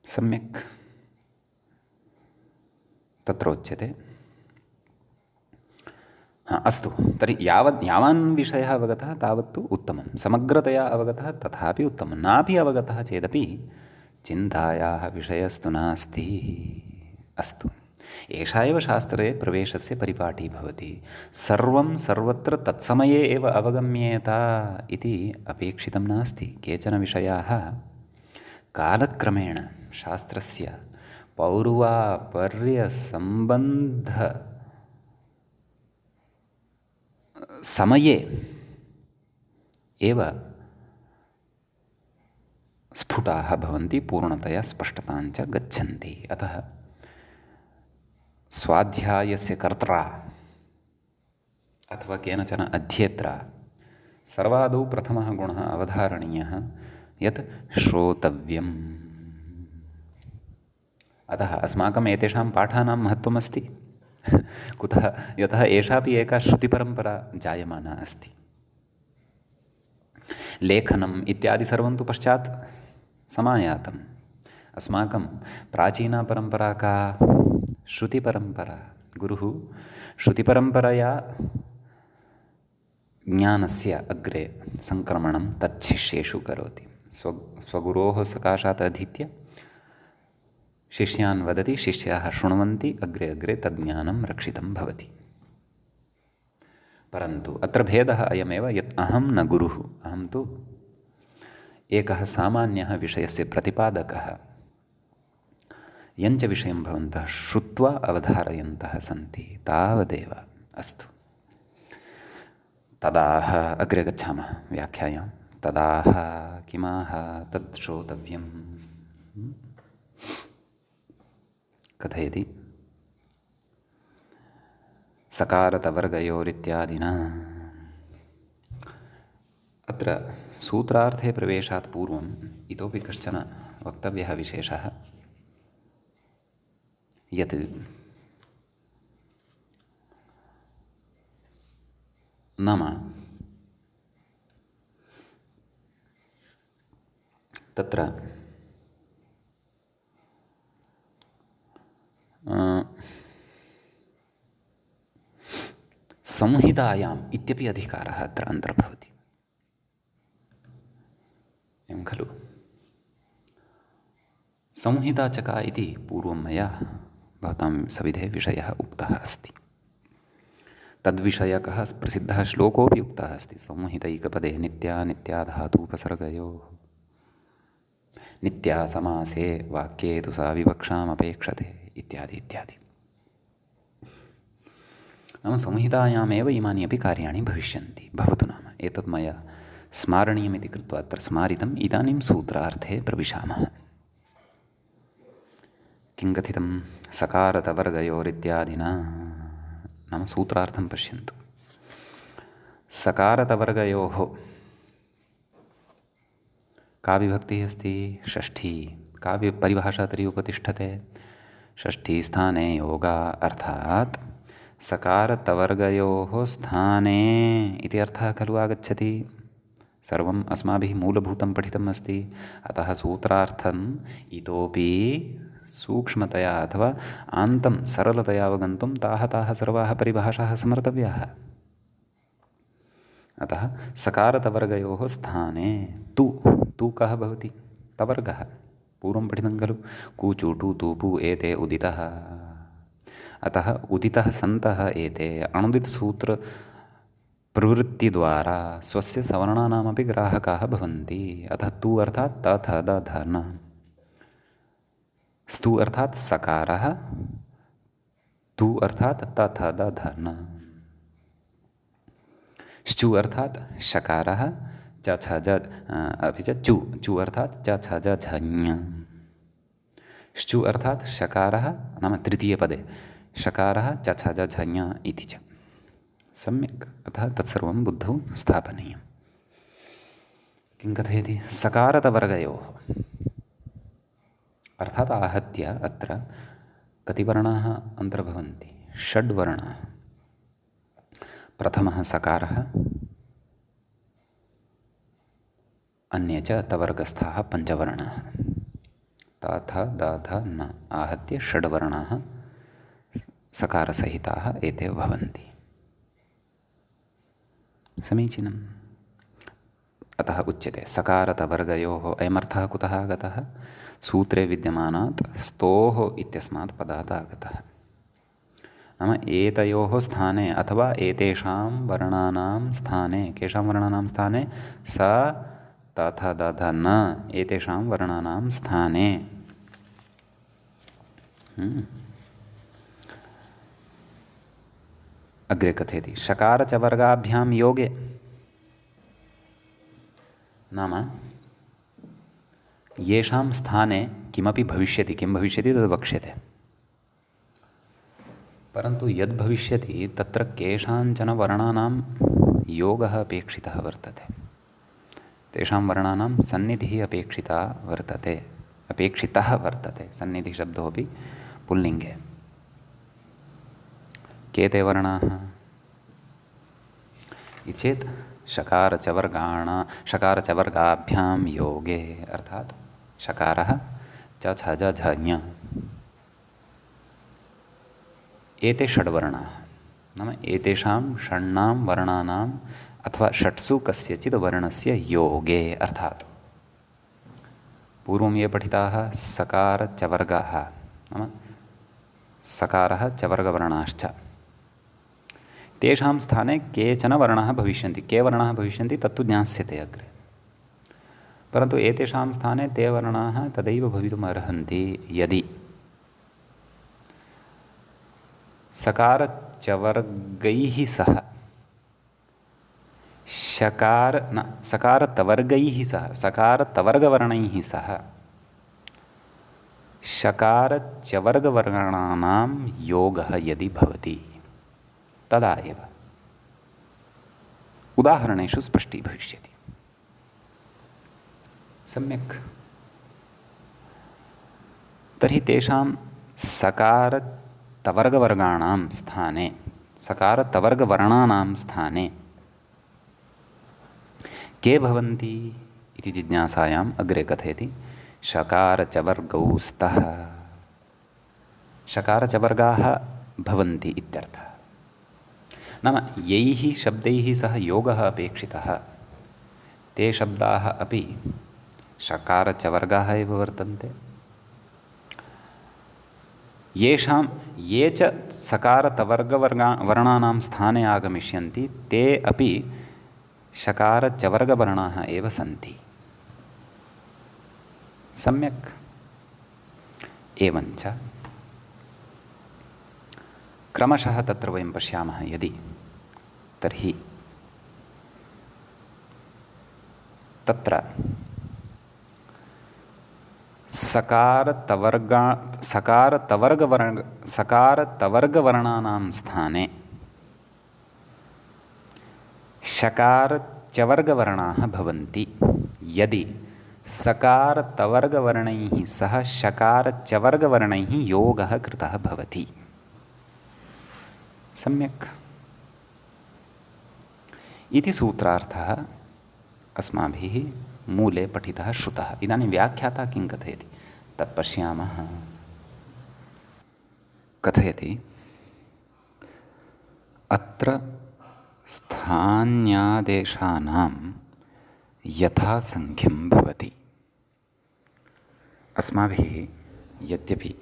सम्यक् तत्रोच्यते। अस्तु, तर्हि यावान् विषयः अवगतः तावत्तु उत्तमं, समग्रतया अवगतः तथापि उत्तमं, नापि अवगतः चेदपि चिन्तायाः विषयस्तु नास्ति। अस्तु, एषा एव शास्त्रे प्रवेशस्य परिपाटी भवति। सर्वं सर्वत्र तत्समये एव अवगम्येत इति अपेक्षितं नास्ति। केचन विषयाः कालक्रमेण शास्त्रस्य पौर्वापर्यसम्बन्ध समये एव स्फुटाः भवन्ति, पूर्णतया स्पष्टताञ्च गच्छन्ति। अतः स्वाध्यायस्य कर्त्रा अथवा केनचन अध्येत्रा सर्वादौ प्रथमः गुणः अवधारणीयः यत् श्रोतव्यम्। अतः अस्माकम् एतेषां पाठानां महत्त्वमस्ति। कुतः? यतः एषापि एका श्रुतिपरम्परा जायमाना अस्ति। लेखनम् इत्यादि सर्वं तु पश्चात् समायातम्। अस्माकं प्राचीना परम्परा का? श्रुतिपरम्परा। गुरुः श्रुतिपरम्परया ज्ञानस्य अग्रे सङ्क्रमणं तच्छिष्येषु करोति। स्वगुरोः सकाशात् अधीत्य शिष्यान् वदति, शिष्याः शृण्वन्ति, अग्रे अग्रे तज्ज्ञानं रक्षितं भवति। परन्तु अत्र भेदः अयमेव यत् अहं न गुरुः, अहं तु एकः सामान्यः विषयस्य प्रतिपादकः। यञ्च विषयं भवन्तः श्रुत्वा अवधारयन्तः सन्ति तावदेव। अस्तु, तदाह अग्रे गच्छामः व्याख्यायां। तदाह किमाह तत् श्रोतव्यं कथयति। सकारतवर्गयोरित्यादिना। अत्र सूत्रार्थे प्रवेशात् पूर्वम् इतोपि कश्चन वक्तव्यः विशेषः, यत् नाम तत्र संहितायाम् इत्यपि अधिकारः अत्र अन्तर्भवति। एवं खलु। संहिता च का इति पूर्वं मया भवतां सविधे विषयः उक्तः अस्ति। तद्विषयकः प्रसिद्धः श्लोकोऽपि उक्तः अस्ति। संहितैकपदे नित्या नित्याधातूपसर्गयोः नित्या समासे वाक्ये तु सा विवक्षामपेक्षते इत्यादि इत्यादि। नाम संहितायामेव इमानि अपि कार्याणि भविष्यन्ति। भवतु नाम एतत् मया स्मारणीयमिति कृत्वा अत्र स्मारितम्। इदानीं सूत्रार्थे प्रविशामः। किं कथितं? सकारतवर्गयोरित्यादिना। नाम सूत्रार्थं पश्यन्तु। सकारतवर्गयोः का विभक्तिः अस्ति? षष्ठी। का परिभाषा तर्हि उपतिष्ठते? षष्ठी स्थाने योगा, अर्थात् सकारतवर्गयोः स्थाने इति अर्थः खलु आगच्छति। सर्वम् अस्माभिः मूलभूतं पठितम् अस्ति। अतः सूत्रार्थम् इतोपि सूक्ष्मतया अथवा आन्तं सरलतया अवगन्तुं ताः सर्वाः परिभाषाः स्मर्तव्याः। अतः सकारतवर्गयोः स्थाने तु कः भवति? तवर्गः। पूर्वं पठितं खलु। कूचूटु तूपु एते उदितः। अतः उदितः सन्तः एते अणुदितसूत्र प्रवृत्तिद्वारा स्वस्य सवर्णानामपि ग्राहकाः भवन्ति। अतः तु अर्थात् तथ दध न। स्तु अर्थात् सकारः, तु अर्थात् तथ दध न। श्चु अर्थात् शकारः, च छ ज अपि च चु अर्थात् च छ ज झञ्। श्चु अर्थात् शकारः, नाम तृतीयपदे शकारः च छ ज झञ् इति च। सम्यक्। अतः तत्सर्वं बुद्धौ स्थापनीयम्। किं कथयति? सकारतवर्गयोः अर्थात् आहत्य अत्र कति वर्णाः अन्तर्भवन्ति? षड्वर्णाः। प्रथमः सकारः, अन्ये च तवर्गस्थाः पञ्चवर्णाः। तथ दध न आहत्य षड्वर्णाः सकारसहिताः एते भवन्ति। समीचीनम्। अतः उच्यते सकारतवर्गयोः। अयमर्थः कुतः आगतः? सूत्रे विद्यमानात् स्तोः इत्यस्मात् पदात् आगतः। नाम एतयोः स्थाने अथवा एतेषां वर्णानां स्थाने, केषां वर्णानां स्थाने? स तथ दध न एतेषां वर्णानां स्थाने। अग्रे कथयति शकारचवर्गाभ्यां योगे। नाम येषां स्थाने किमपि भविष्यति, किं भविष्यति तद् वक्ष्यते। परन्तु यद् भविष्यति तत्र केषाञ्चन वर्णानां योगः अपेक्षितः वर्तते। तेषां वर्णानां सन्निधिः अपेक्षितः वर्तते। सन्निधिशब्दोऽपि पुल्लिङ्गे। के ते वर्णाः इति चेत् शकारचवर्गाभ्यां योगे, अर्थात् शकारः च छ ज झञ् एते षड्वर्णाः। नाम एतेषां षण्णां वर्णानाम् अथवा षट्सु कस्यचित् वर्णस्य योगे, अर्थात् पूर्वं ये पठिताः सकारचवर्गाः, नाम सकारः चवर्गवर्णाश्च, तेषां स्थाने केचन वर्णाः भविष्यन्ति। के वर्णाः भविष्यन्ति तत्तु ज्ञास्यते अग्रे। परन्तु एतेषां स्थाने ते वर्णाः तदैव भवितुम् अर्हन्ति यदि सकारचवर्गैः सह शकार न सकारतवर्गैः सह सकारतवर्गवर्णैः सह शकारच्यवर्गवर्णानां योगः यदि भवति तदा एव उदाहरणेषु स्पष्टीभविष्यति। सम्यक्। तर्हि तेषां सकारतवर्गवर्गाणां स्थाने सकारतवर्गवर्णानां स्थाने के भवन्ति इति जिज्ञासायाम् अग्रे कथयति। शकारचवर्गौ स्तः। शकारचवर्गाः भवन्ति इत्यर्थः। नाम यैः शब्दैः सह योगः अपेक्षितः ते शब्दाः अपि शकारचवर्गाः एव वर्तन्ते। ये च सकारतवर्गवर्णानां स्थाने आगमिष्यन्ति ते अपि शकारचवर्गवर्णाः एव सन्ति। सम्यक्। एवञ्च क्रमशः तत्र वयं पश्यामः यदि तर्हि तत्र सकारतवर्गवर्णानां स्थाने शकारच्यवर्गवर्णाः भवन्ति यदि सकारतवर्गवर्णैः सह शकारच्यवर्गवर्णैः योगः कृतः भवति। सम्यक्। इति सूत्रार्थः अस्माभिः मूले पठितः श्रुतः। इदानीं व्याख्याता किं कथयति तत् पश्यामः। कथयति अत्र स्थान्यादेशानां यथासङ्ख्यं भवति। अस्माभिः यद्यपि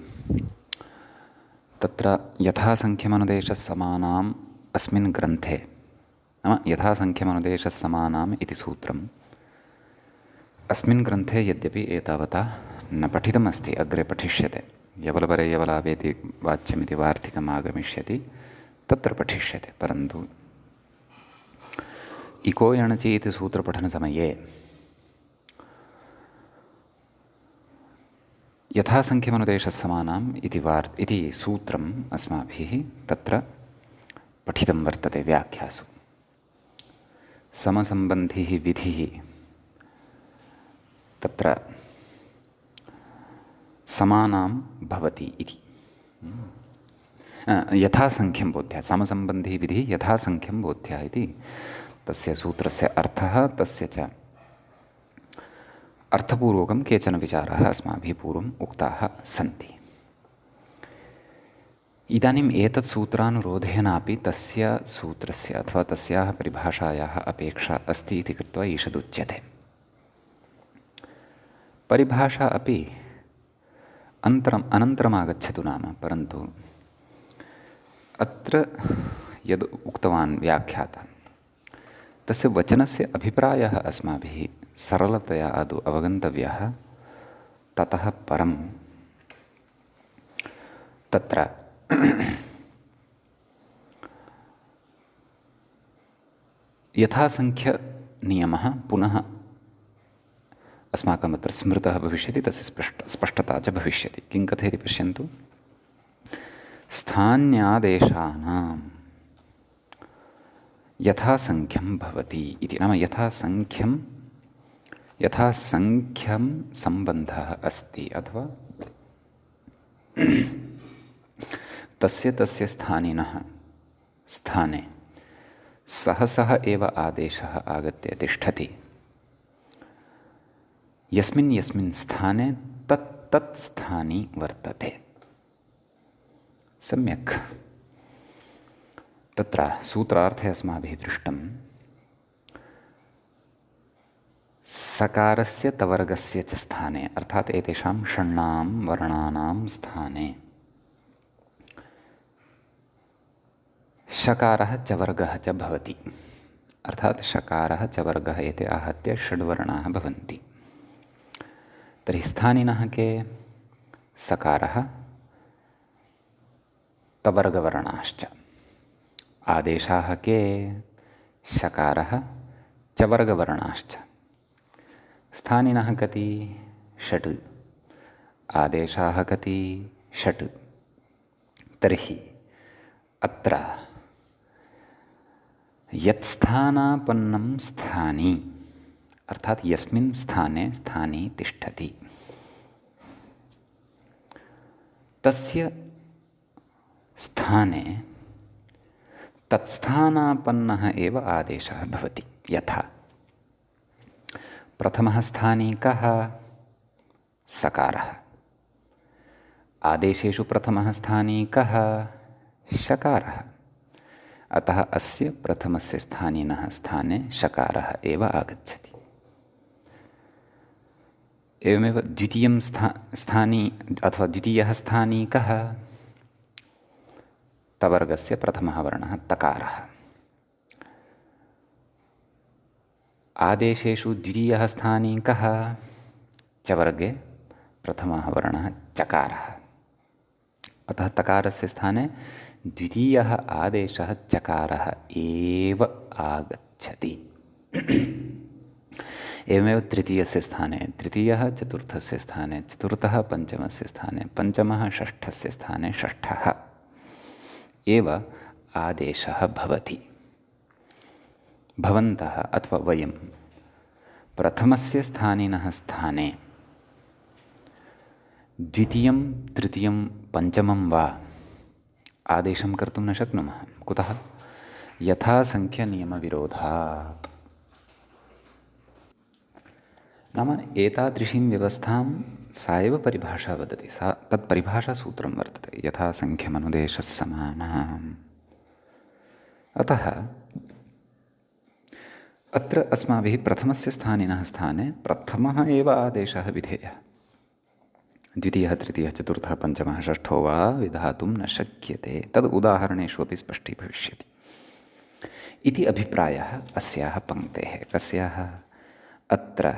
तत्र यथासङ्ख्यमनुदेशसमानाम् अस्मिन् ग्रन्थे नाम यथासङ्ख्यमनुदेशसमानाम् इति सूत्रम् अस्मिन् ग्रन्थे यद्यपि एतावता न पठितमस्ति, अग्रे पठिष्यते। यवलपरे यवलावेति वाच्यमिति वार्तिकम् आगमिष्यति, तत्र पठिष्यते। परन्तु इको यणचि इति सूत्रपठनसमये यथासङ्ख्यमनुदेशसमानाम् इति सूत्रम् अस्माभिः तत्र पठितं वर्तते व्याख्यासु। समसम्बन्धिः विधिः तत्र समानां भवति इति यथासङ्ख्यं बोध्यः। समसम्बन्धी विधिः यथासङ्ख्यं बोध्यः इति तस्य सूत्रस्य अर्थः। तस्य च अर्थपूर्वकं केचन विचाराः अस्माभिः पूर्वम् उक्ताः सन्ति। इदानीम् एतत् सूत्रानुरोधेनापि तस्य सूत्रस्य अथवा तस्याः परिभाषायाः अपेक्षा अस्ति इति कृत्वा ईषदुच्यते। परिभाषा अपि अनन्तरम् आगच्छतु नाम, परन्तु अत्र यद् उक्तवान् व्याख्याता तस्य वचनस्य अभिप्रायः अस्माभिः सरलतया आदौ अवगन्तव्यः। ततः परं तत्र यथासङ्ख्यनियमः पुनः अस्माकमत्र स्मृतः भविष्यति, तस्य स्पष्टता च भविष्यति। किं कथयति पश्यन्तु। स्थान्यादेशानां यथासङ्ख्यं भवति इति नाम यथासङ्ख्यं सम्बन्धः अस्ति अथवा तस्य स्थानिनः स्थाने सः एव आदेशः आगत्य तिष्ठति। यस्मिन् स्थाने तत् स्थानी वर्तते। सम्यक्। तत्र सूत्रार्थे अस्माभिः दृष्टं सकारस्य तवर्गस्य च स्थाने अर्थात् एतेषां षण्णां वर्णानां स्थाने शकारः च वर्गः च भवति। अर्थात् शकारः च वर्गः एते आहत्य षड्वर्णाः भवन्ति। तर्हि स्थानिनः के? सकारः तवर्गवर्णाश्च। आदेशाः के? शकारः चवर्गवर्णाश्च। स्थानिनः कति? षट्। आदेशाः कति? षट्। तर्हि अत्र यत्स्थानापन्नं स्थानी अर्थात यस्मिन् स्थाने स्थानी तिष्ठति तस्य स्थाने तत्स्थानापन्नः एव आदेशः भवति। यथा प्रथमः स्थानी कः? सकारः। आदेशेषु प्रथमः स्थानी कः? शकारः। अतः अस्य प्रथमस्य स्थानिनः स्थाने शकारः एव आगच्छति। एवमेव द्वितीयं स्थानी अथवा द्वितीयः स्थानी कः? तवर्गस्य प्रथमः वर्णः तकारः। आदेशेषु द्वितीयः स्थानी कः? चवर्गे प्रथमः वर्णः चकारः। अतः तकारस्य स्थाने द्वितीयः आदेशः चकारः एव आगच्छति। एवमेव तृतीयस्य स्थाने तृतीयः, चतुर्थस्य स्थाने चतुर्थः, पञ्चमस्य स्थाने पञ्चमः, षष्ठस्य स्थाने षष्ठः एव आदेशः भवति। भवन्तः अथवा वयं प्रथमस्य स्थानिनः स्थाने द्वितीयं, तृतीयं, पञ्चमं वा आदेशं कर्तुं न शक्नुमः। कुतः? यथासङ्ख्यनियमविरोधात्। नाम एतादृशीं व्यवस्थां सा एव परिभाषा वदति। सा तत् परिभाषासूत्रं वर्तते, यथासङ्ख्यमनुदेशः समानः। अतः अत्र अस्माभिः प्रथमस्य स्थानिनः स्थाने प्रथमः एव आदेशः विधेयः। द्वितीयः, तृतीयः, चतुर्थः, पञ्चमः, षष्ठो वा विधातुं न शक्यते। तद् उदाहरणेषु अपि स्पष्टीभविष्यति इति अभिप्रायः अस्याः पङ्क्तेः। कस्याः? अत्र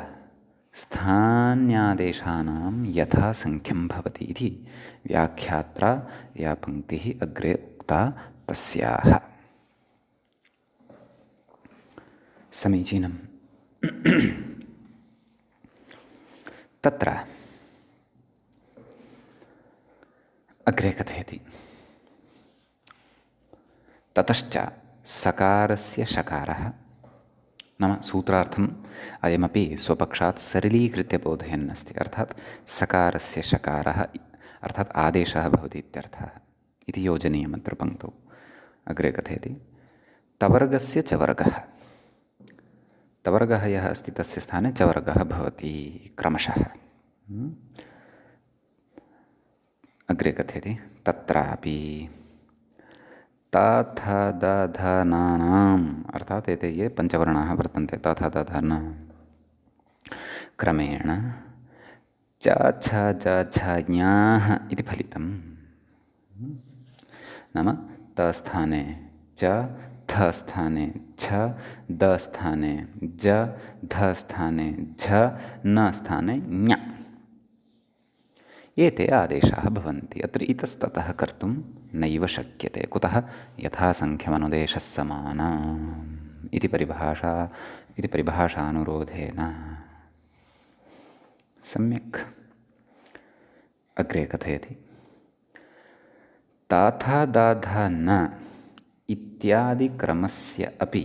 स्थान्यादेशानां यथासङ्ख्यं भवति इति व्याख्यात्रा या पङ्क्तिः अग्रे उक्ता तस्याः। समीचीनम्। तत्र अग्रे कथयति, ततश्च सकारस्य शकारः। नाम सूत्रार्थम् अयमपि स्वपक्षात् सरलीकृत्य बोधयन्नस्ति। अर्थात् सकारस्य शकारः अर्थात् आदेशः भवति इत्यर्थः इति योजनीयमत्र पङ्क्तौ। अग्रे कथयति, तवर्गस्य चवर्गः। तवर्गः यः अस्ति तस्य स्थाने चवर्गः भवति क्रमशः। अग्रे कथयति, तत्रापि तथदधनानाम् अर्थात् एते ये पञ्चवर्णाः वर्तन्ते तथदधन क्रमेण च छ ज छ ज्ञाः इति फलितम्। नाम तस्थाने च, थस्थाने छ, दस्थाने ज, धस्थाने झ, न स्थाने ञ एते आदेशाः भवन्ति। अत्र इतस्ततः कर्तुं नैव शक्यते। कुतः? यथासङ्ख्यमनुदेशः समानः इति परिभाषानुरोधेन। सम्यक्। अग्रे कथयति, तथा दधा न इत्यादिक्रमस्य अपि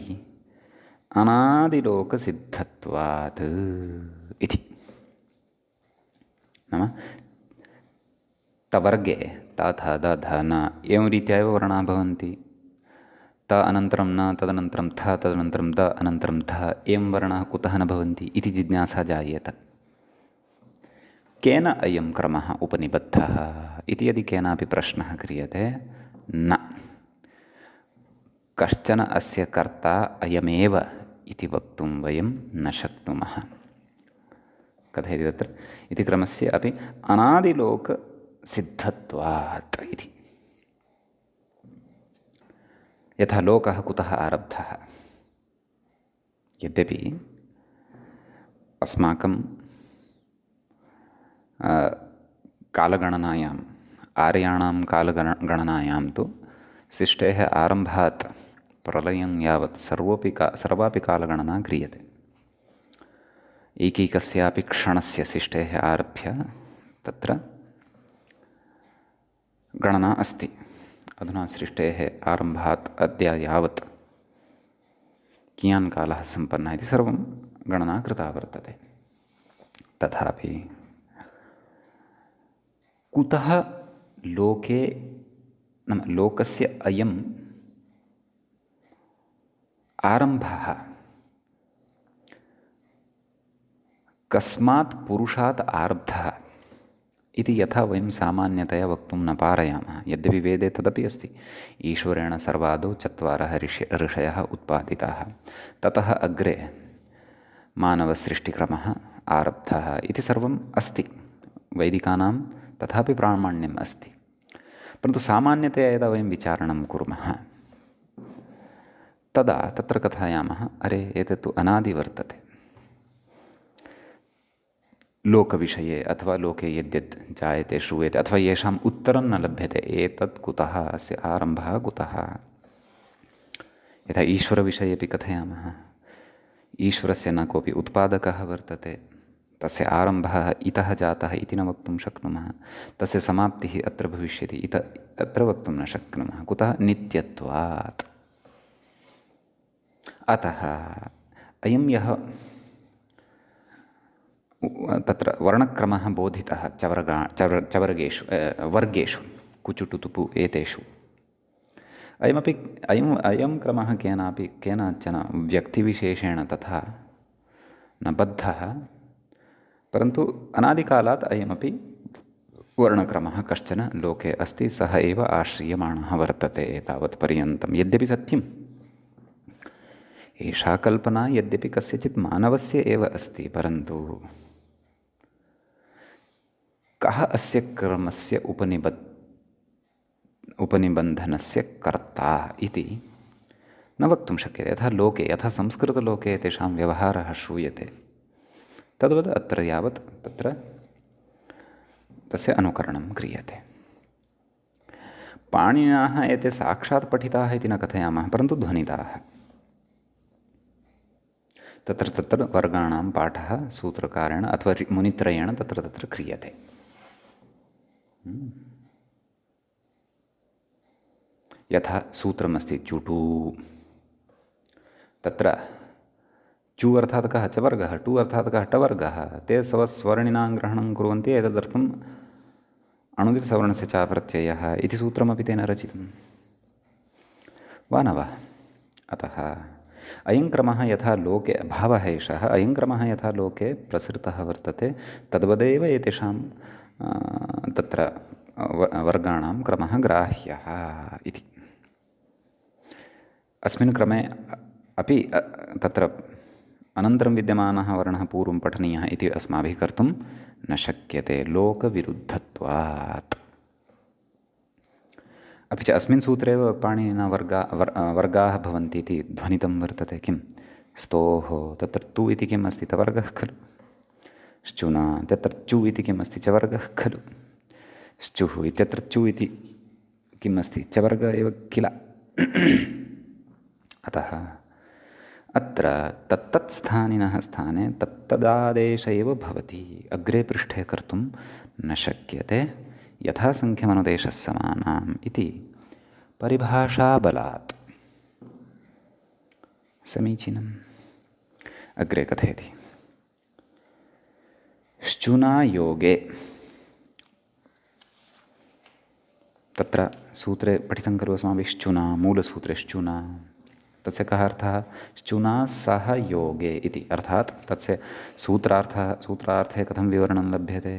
अनादिलोकसिद्धत्वात् इति। नाम तवर्गे तथ दध न एवं रीत्या एव वर्णाः भवन्ति। त अनन्तरं न, तदनन्तरं थ, तदनन्तरं द, अनन्तरं ध एवं वर्णाः कुतः न भवन्ति इति जिज्ञासा जायेत। केन अयं क्रमः उपनिबद्धः इति यदि केनापि प्रश्नः क्रियते, न कश्चन अस्य कर्ता अयमेव इति वक्तुं वयं न शक्नुमः। कथयति तत्र, इति क्रमस्य अपि अनादिलोकसिद्धत्वात् इति। यथा लोकः कुतः आरब्धः? यद्यपि अस्माकं कालगणनायाम् आर्याणां कालगणनायां तु सृष्टेः आरम्भात् प्रलयं यावत् सर्वापि कालगणना क्रियते। एकैकस्यापि क्षणस्य सिष्टेः आरभ्य तत्र गणना अस्ति। अधुना सृष्टेः आरम्भात् अद्य यावत् कियान् कालः सम्पन्नः इति सर्वं गणना कृता वर्तते। तथापि कुतः लोके नाम लोकस्य अयम् आरम्भः कस्मात् पुरुषात् आरब्धः इति यथा वयं सामान्यतया वक्तुं न पारयामः। यद्यपि वेदे तदपि अस्ति, ईश्वरेण सर्वादौ 4 ऋषयः उत्पादिताः, ततः अग्रे मानवसृष्टिक्रमः आरब्धः इति सर्वम् अस्ति। वैदिकानां तथापि प्रामाण्यम् अस्ति। परन्तु सामान्यतया यदा वयं विचारणं कुर्मः तदा तत्र कथयामः, अरे एतत् तु अनादि वर्तते। लोकविषये अथवा लोके यद्यत् जायते श्रूयते अथवा येषाम् उत्तरं न लभ्यते, एतत् कुतः, अस्य आरम्भः कुतः। यथा ईश्वरविषये अपि कथयामः, ईश्वरस्य न कोऽपि उत्पादकः वर्तते, तस्य आरम्भः इतः जातः इति न वक्तुं शक्नुमः, तस्य समाप्तिः अत्र भविष्यति अत्र वक्तुं न शक्नुमः। कुतः? नित्यत्वात्। अतः अयं यः तत्र वर्णक्रमः बोधितः चवर्गेषु वर्गेषु कुचुटुतुपु एतेषु, अयं क्रमः केनचन व्यक्तिविशेषेण तथा न बद्धः, परन्तु अनादिकालात् अयमपि वर्णक्रमः कश्चन लोके अस्ति, सः एव आश्रियमाणः वर्तते एतावत् पर्यन्तं। यद्यपि सत्यम्, एषा कल्पना यद्यपि कस्यचित् मानवस्य एव अस्ति, परन्तु कः अस्य क्रमस्य उपनिबन्धनस्य कर्ता इति न वक्तुं शक्यते। यथा संस्कृतलोके तेषां व्यवहारः श्रूयते, तद्वत् अत्र यावत् तत्र तस्य अनुकरणं क्रियते। पाणिनिना एते साक्षात् पठिताः इति न कथयामः, परन्तु ध्वनिताः। तत्र वर्गाणां पाठः सूत्रकारेण अथवा मुनित्रयेण तत्र क्रियते। यथा सूत्रमस्ति चुटु, तत्र चु अर्थात् कः? चवर्गः। टु अर्थात् कः? टवर्गः। ते स्वस्वर्णिनां ग्रहणं कुर्वन्ति, एतदर्थम् अणुदितसवर्णस्य च प्रत्ययः इति सूत्रमपि तेन रचितं वा न वा? अतः अयं क्रमः यथा लोके भावः एषः, अयं क्रमः यथा लोके प्रसृतः वर्तते, तद्वदेव एतेषां तत्र वर्गाणां क्रमः ग्राह्यः इति। अस्मिन् क्रमे अपि तत्र अनन्तरं विद्यमानः वर्णः पूर्वं पठनीयः इति अस्माभिः कर्तुं न शक्यते, लोकविरुद्धत्वात्। अपि च अस्मिन् सूत्रे एव पाणिनिना वर्गाः भवन्ति इति ध्वनितं वर्तते। किं? स्तोः तत्र तु इति किम् अस्ति? तवर्गः खलु। श्चुना तत्र चु इति किम् अस्ति? चवर्गः खलु। श्चुः इत्यत्र चु इति किम् अस्ति? चवर्गः एव किल। अतः अत्र तत्तत्स्थानिनः स्थाने तत्तदादेश एव भवति, अग्रे पृष्ठे कर्तुं न शक्यते। यथासङ्ख्यमनुदेशः समानाम् इति परिभाषाबलात्। समीचीनम्। अग्रे कथयति, श्चुना योगे। तत्र सूत्रे पठितं खलु अस्माभिः श्चुना, मूलसूत्रे श्चुना, तस्य कः अर्थः? श्चुना सह योगे इति। अर्थात् तस्य सूत्रार्थे कथं विवरणं लभ्यते?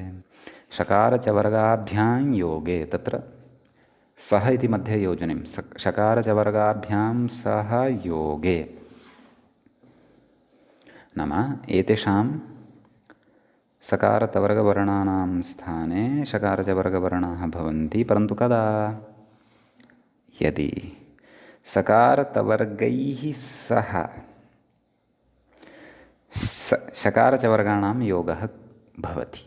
शकारचवर्गाभ्यां योगे, तत्र सह इति मध्ये योजनीं, शकारचवर्गाभ्यां सह योगे, नाम एतेषां सकारतवर्गवर्णानां स्थाने शकारचवर्गवर्णाः भवन्ति, परन्तु कदा? यदि सकारतवर्गैः सह शकारचवर्गाणां योगः भवति।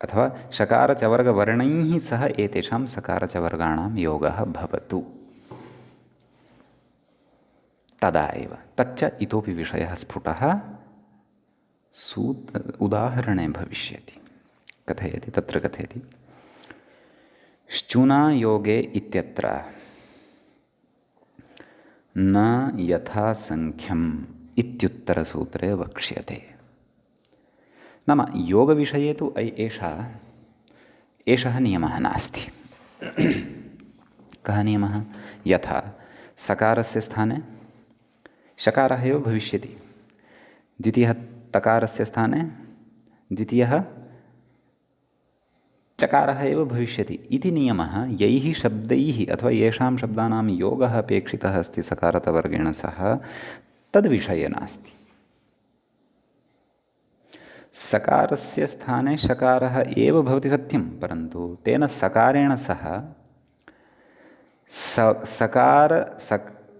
अथवा शकारचवर्गवर्णैः सह एतेषां सकारचवर्गाणां योगः भवतु तदा एव तच्च इतोपि विषयः स्फुटः उदाहरणे भविष्यति। कथयति तत्र कथयति श्चुनायोगे इत्यत्र न यथासङ्ख्यम् इत्युत्तरसूत्रे वक्ष्यते। नाम योगविषये तु एषः नियमः नास्ति। कः नियमः? यथा सकारस्य स्थाने शकारः एव भविष्यति, द्वितीयः तकारस्य स्थाने द्वितीयः चकारः एव भविष्यति इति नियमः यैः शब्दैः अथवा येषां शब्दानां योगः अपेक्षितः अस्ति सकारतवर्गेण सह तद्विषये नास्ति। सकारस्य स्थाने शकारः एव भवति सत्यं, परन्तु तेन सकारेण सह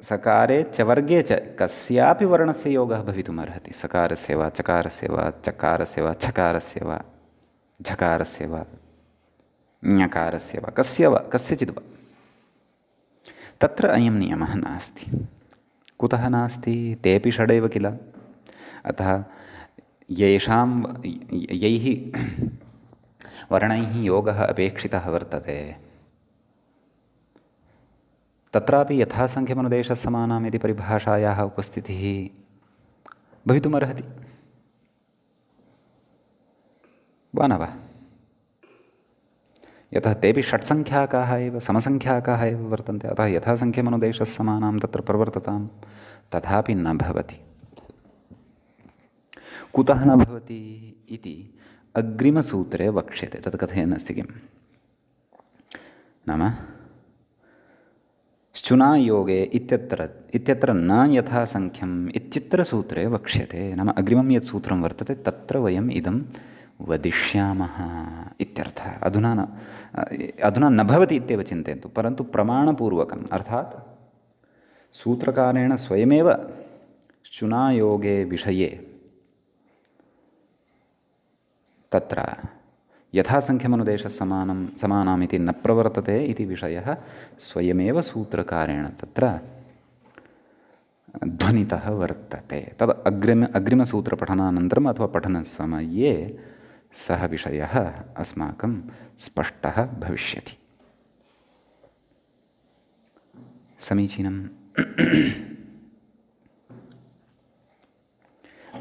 सकारे च वर्गे च कस्यापि वर्णस्य योगः भवितुमर्हति। सकारस्य वा चकारस्य वा चकारस्य वा छकारस्य वा झकारस्य वा ञकारस्य वा कस्यचित् वा तत्र अयं नियमः नास्ति। कुतः नास्ति? तेऽपि षडेव किल। अतः यैः वर्णैः योगः अपेक्षितः वर्तते तत्रापि यथासङ्ख्यमनुदेशसमानाम् इति परिभाषायाः उपस्थितिः भवितुमर्हति वा न वा? यतः तेऽपि षट्सङ्ख्याकाः एव समसङ्ख्याकाः एव वर्तन्ते, अतः यथासङ्ख्यमनुदेशसमानां तत्र प्रवर्ततां तथापि न भवति। कुतः न भवति इति अग्रिमसूत्रे वक्ष्यते। तत् कथयन्नस्ति किम्? नाम श्चुनायोगे इत्यत्र न यथासङ्ख्यम् इत्युत्तरसूत्रे वक्ष्यते। नाम अग्रिमं यत् सूत्रं वर्तते तत्र वयम् इदं वदिष्यामः इत्यर्थः। अधुना न भवति इत्येव चिन्तयन्तु, परन्तु प्रमाणपूर्वकम् अर्थात् सूत्रकारेण स्वयमेव श्चुनायोगे विषये तत्र यथासङ्ख्यमनुदेशसमानाम् इति न प्रवर्तते इति विषयः स्वयमेव सूत्रकारेण तत्र ध्वनितः वर्तते। तद् अग्रिमसूत्रपठनानन्तरम् अथवा पठनसमये सः विषयः अस्माकं स्पष्टः भविष्यति। समीचीनम्।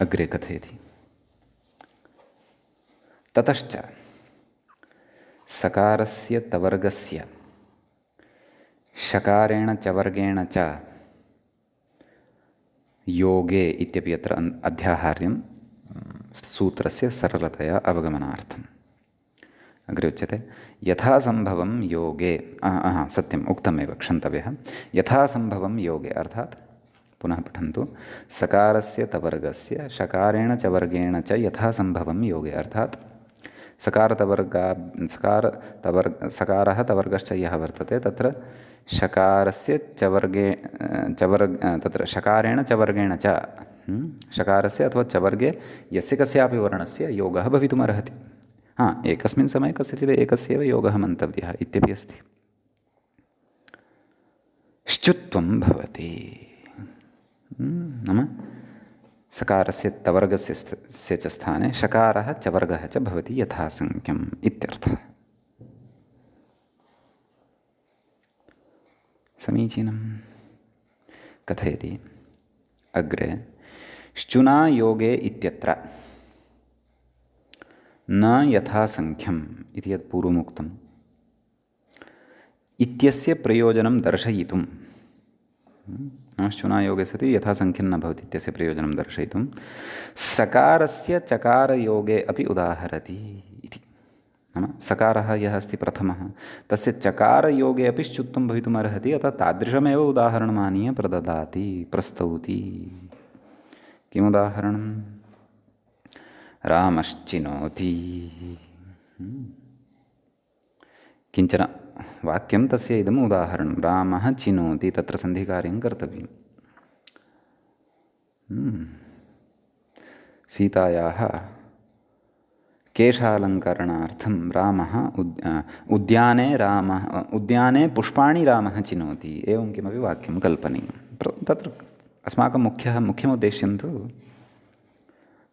अग्रे कथयति ततश्च सकारस्य तवर्गस्य शकारेण च वर्गेण च योगे इत्यपि अत्र अध्याहार्यं सूत्रस्य सरलतया अवगमनार्थम्। अग्रे उच्यते यथासम्भवं योगे सत्यम् उक्तमेव क्षन्तव्यः। यथासम्भवं योगे अर्थात् पुनः पठन्तु सकारस्य तवर्गस्य शकारेण च वर्गेण च यथासम्भवं योगे अर्थात् सकारः तवर्गश्च यः वर्तते तत्र शकारस्य तत्र शकारेण च वर्गेण च शकारस्य अथवा च वर्गे यस्य कस्यापि वर्णस्य योगः भवितुमर्हति। एकस्मिन् समये कस्यचित् एकस्यैव योगः मन्तव्यः इत्यपि अस्ति। श्चुत्वं भवति नाम सकारस्य तवर्गस्य च स्थाने शकारः च वर्गः च भवति यथासङ्ख्यम् इत्यर्थः। समीचीनं। कथयति अग्रे श्चुनायोगे इत्यत्र न यथासङ्ख्यम् इति यत् पूर्वमुक्तम् इत्यस्य प्रयोजनं दर्शयितुं श्चुनायोगे सति यथासङ्ख्यं न भवति इत्यस्य प्रयोजनं दर्शयितुं सकारस्य चकारयोगे अपि उदाहरति इति। नाम सकारः यः अस्ति प्रथमः तस्य चकारयोगे अपि श्चुत्वं भवितुमर्हति, अतः तादृशमेव उदाहरणमानीय प्रददाति प्रस्तौति। किमुदाहरणं? रामश्चिनोति। किञ्चन वाक्यं तस्य इदम् उदाहरणं। रामः चिनोति, तत्र सन्धिकार्यं कर्तव्यं। सीतायाः केशालङ्करणार्थं रामः उद्याने पुष्पाणि रामः चिनोति एवं किमपि वाक्यं कल्पनीयं। तत्र अस्माकं मुख्यमुद्देश्यं तु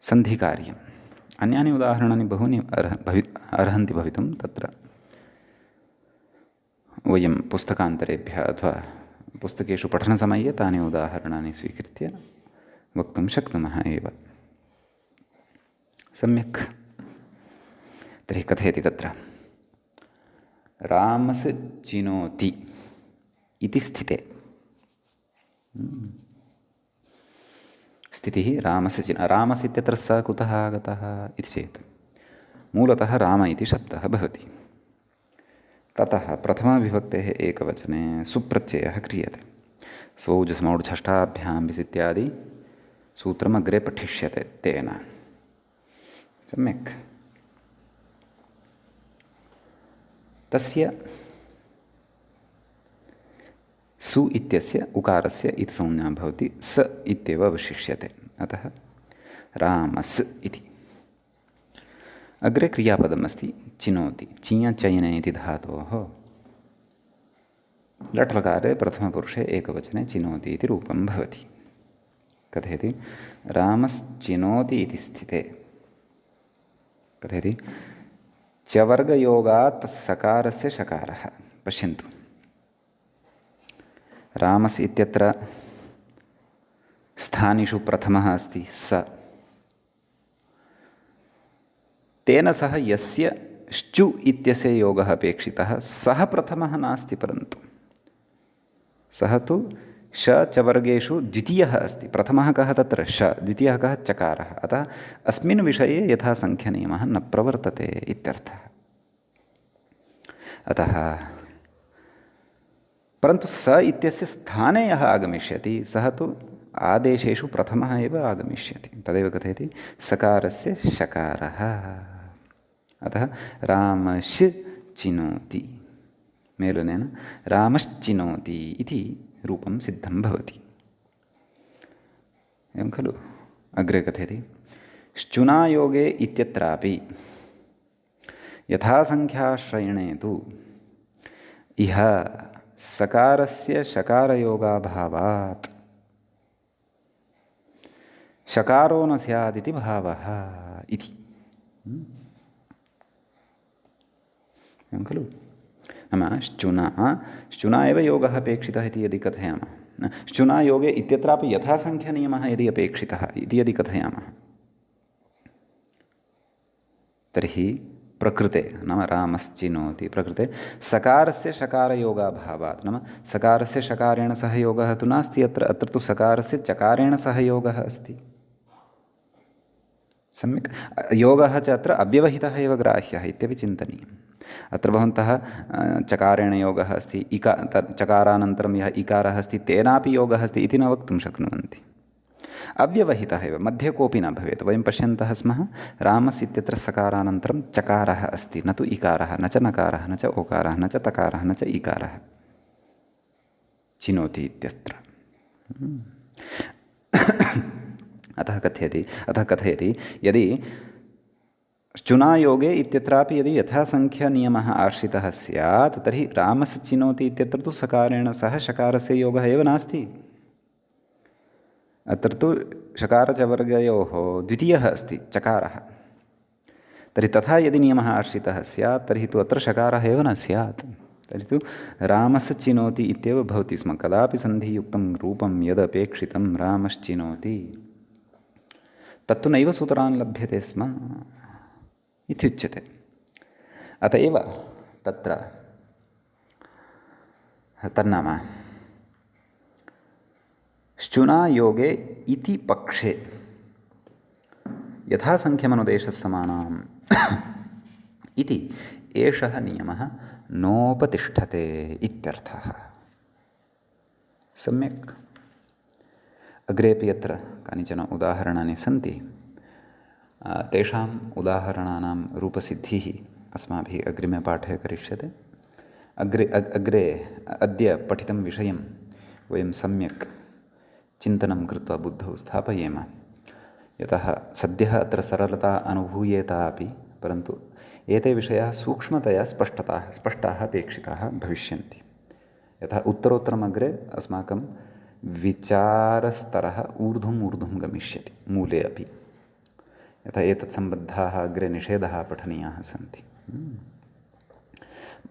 सन्धिकार्यम्। अन्यानि उदाहरणानि बहूनि अर्हन्ति भवितुं। तत्र वयं पुस्तकान्तरेभ्यः अथवा पुस्तकेषु पठनसमये तानि उदाहरणानि स्वीकृत्य वक्तुं शक्नुमः एव। सम्यक्। तर्हि कथयति तत्र रामस् चिनोति इति स्थिते स्थितिः रामस् इत्यत्र स कुतः आगतः इति चेत् मूलतः राम इति शब्दः भवति। ततः प्रथमाविभक्तेः एकवचने सुप्रत्ययः क्रियते। स्वौजसमौढ्षष्ठाभ्यां विस् इत्यादि सूत्रमग्रे पठिष्यते तेन। सम्यक्। तस्य सु इत्यस्य उकारस्य इति संज्ञा भवति, स इत्येव अवशिष्यते। अतः रामस् इति। अग्रे क्रियापदमस्ति चिनोति। चिञ्चयने इति धातोः लट्लकारे प्रथमपुरुषे एकवचने चिनोति इति रूपं भवति। कथयति रामश्चिनोति इति स्थिते। कथयति चवर्गयोगात् सकारस्य शकारः। पश्यन्तु, रामस् इत्यत्र स्थानिषु प्रथमः अस्ति स। तेन सह यस्य श्चु इत्यस्य योगः अपेक्षितः सः प्रथमः नास्ति, परन्तु सः तु श च वर्गेषु द्वितीयः अस्ति। प्रथमः कः तत्र श, द्वितीयः कः चकारः। अतः अस्मिन् विषये यथासङ्ख्यनियमः न प्रवर्तते इत्यर्थः। अतः परन्तु स इत्यस्य स्थाने यः आगमिष्यति सः तु आदेशेषु प्रथमः एव आगमिष्यति। तदेव कथयति सकारस्य शकारः। अतः रामश् चिनोति मेलनेन रामश्चिनोति इति रूपं सिद्धं भवति। एवं खलु। अग्रे कथयति श्चुनायोगे इत्यत्रापि यथासङ्ख्याश्रयणे तु इह सकारस्य शकारयोगाभावात् शकारो न स्यादिति भावः इति। एवं खलु। नाम श्चुना एव योगः अपेक्षितः इति यदि कथयामः, श्चुना योगे इत्यत्रापि यथासङ्ख्यनियमः यदि अपेक्षितः इति यदि कथयामः, तर्हि प्रकृते नाम रामश्चिनोति प्रकृते सकारस्य शकारयोगाभावात्, नाम सकारस्य शकारेण सह योगः तु नास्ति अत्र तु सकारस्य चकारेण सह योगः अस्ति। सम्यक्। योगः च अत्र अव्यवहितः एव ग्राह्यः इत्यपि चिन्तनीयम्। अत्र भवन्तः चकारेण योगः अस्ति, चकारानन्तरं यः इकारः अस्ति तेनापि योगः अस्ति इति न वक्तुं शक्नुवन्ति। अव्यवहितः एव, मध्ये कोऽपि न भवेत्। वयं पश्यन्तः स्मः रामस् इत्यत्र सकारानन्तरं चकारः अस्ति, न तु इकारः, न च नकारः, न च ओकारः, न च तकारः, न च इकारः। चिनोति इत्यत्र। अतः कथयति यदि श्चुनायोगे इत्यत्रापि यदि यथासङ्ख्यनियमः आश्रितः स्यात् तर्हि रामस् चिनोति इत्यत्र तु सकारेण सह शकारस्य योगः एव नास्ति। अत्र तु शकारचवर्गयोः द्वितीयः अस्ति चकारः। तर्हि तथा यदि नियमः आश्रितः स्यात् तर्हि तु अत्र शकारः एव न स्यात्। तर्हि तु रामस् चिनोति इत्येव भवति स्म। कदापि सन्धियुक्तं रूपं यदपेक्षितं रामश्चिनोति तत्तु नैव सूत्रान् लभ्यते स्म इत्युच्यते। अत एव तत्र तन्नाम श्चुनायोगे इति पक्षे यथासङ्ख्यमनुदेशस्समानाम् इति एषः नियमः नोपतिष्ठते इत्यर्थः। सम्यक्। अग्रेपि अत्र कानिचन उदाहरणानि सन्ति। तेषाम् उदाहरणानां रूपसिद्धिः अस्माभिः अग्रिमे पाठे करिष्यते। अग्रे अद्य पठितं विषयं वयं सम्यक् चिन्तनं कृत्वा बुद्धौ स्थापयेम। यतः सद्यः अत्र सरलता अनुभूयेतापि परन्तु एते विषयाः सूक्ष्मतया स्पष्टाः अपेक्षिताः भविष्यन्ति। यथा उत्तरोत्तरम् अग्रे अस्माकं विचारस्तरः ऊर्ध्वं गमिष्यति मूले अपि। यथा एतत् सम्बद्धाः अग्रे निषेधाः पठनीयाः सन्ति।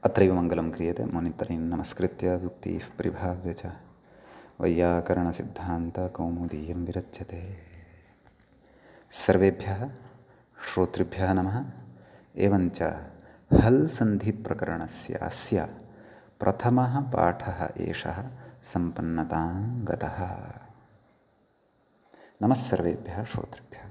अत्रैव मङ्गलं क्रियते। मुनित्रयं नमस्कृत्य उक्तिः परिभाव्य च वैयाकरणसिद्धान्तकौमुदीयं विरच्यते। सर्वेभ्यः श्रोतृभ्यः नमः। एवञ्च हल् सन्धिप्रकरणस्य अस्य प्रथमः पाठः एषः सम्पन्नतां गतः। नमः सर्वेभ्यः श्रोतृभ्यः।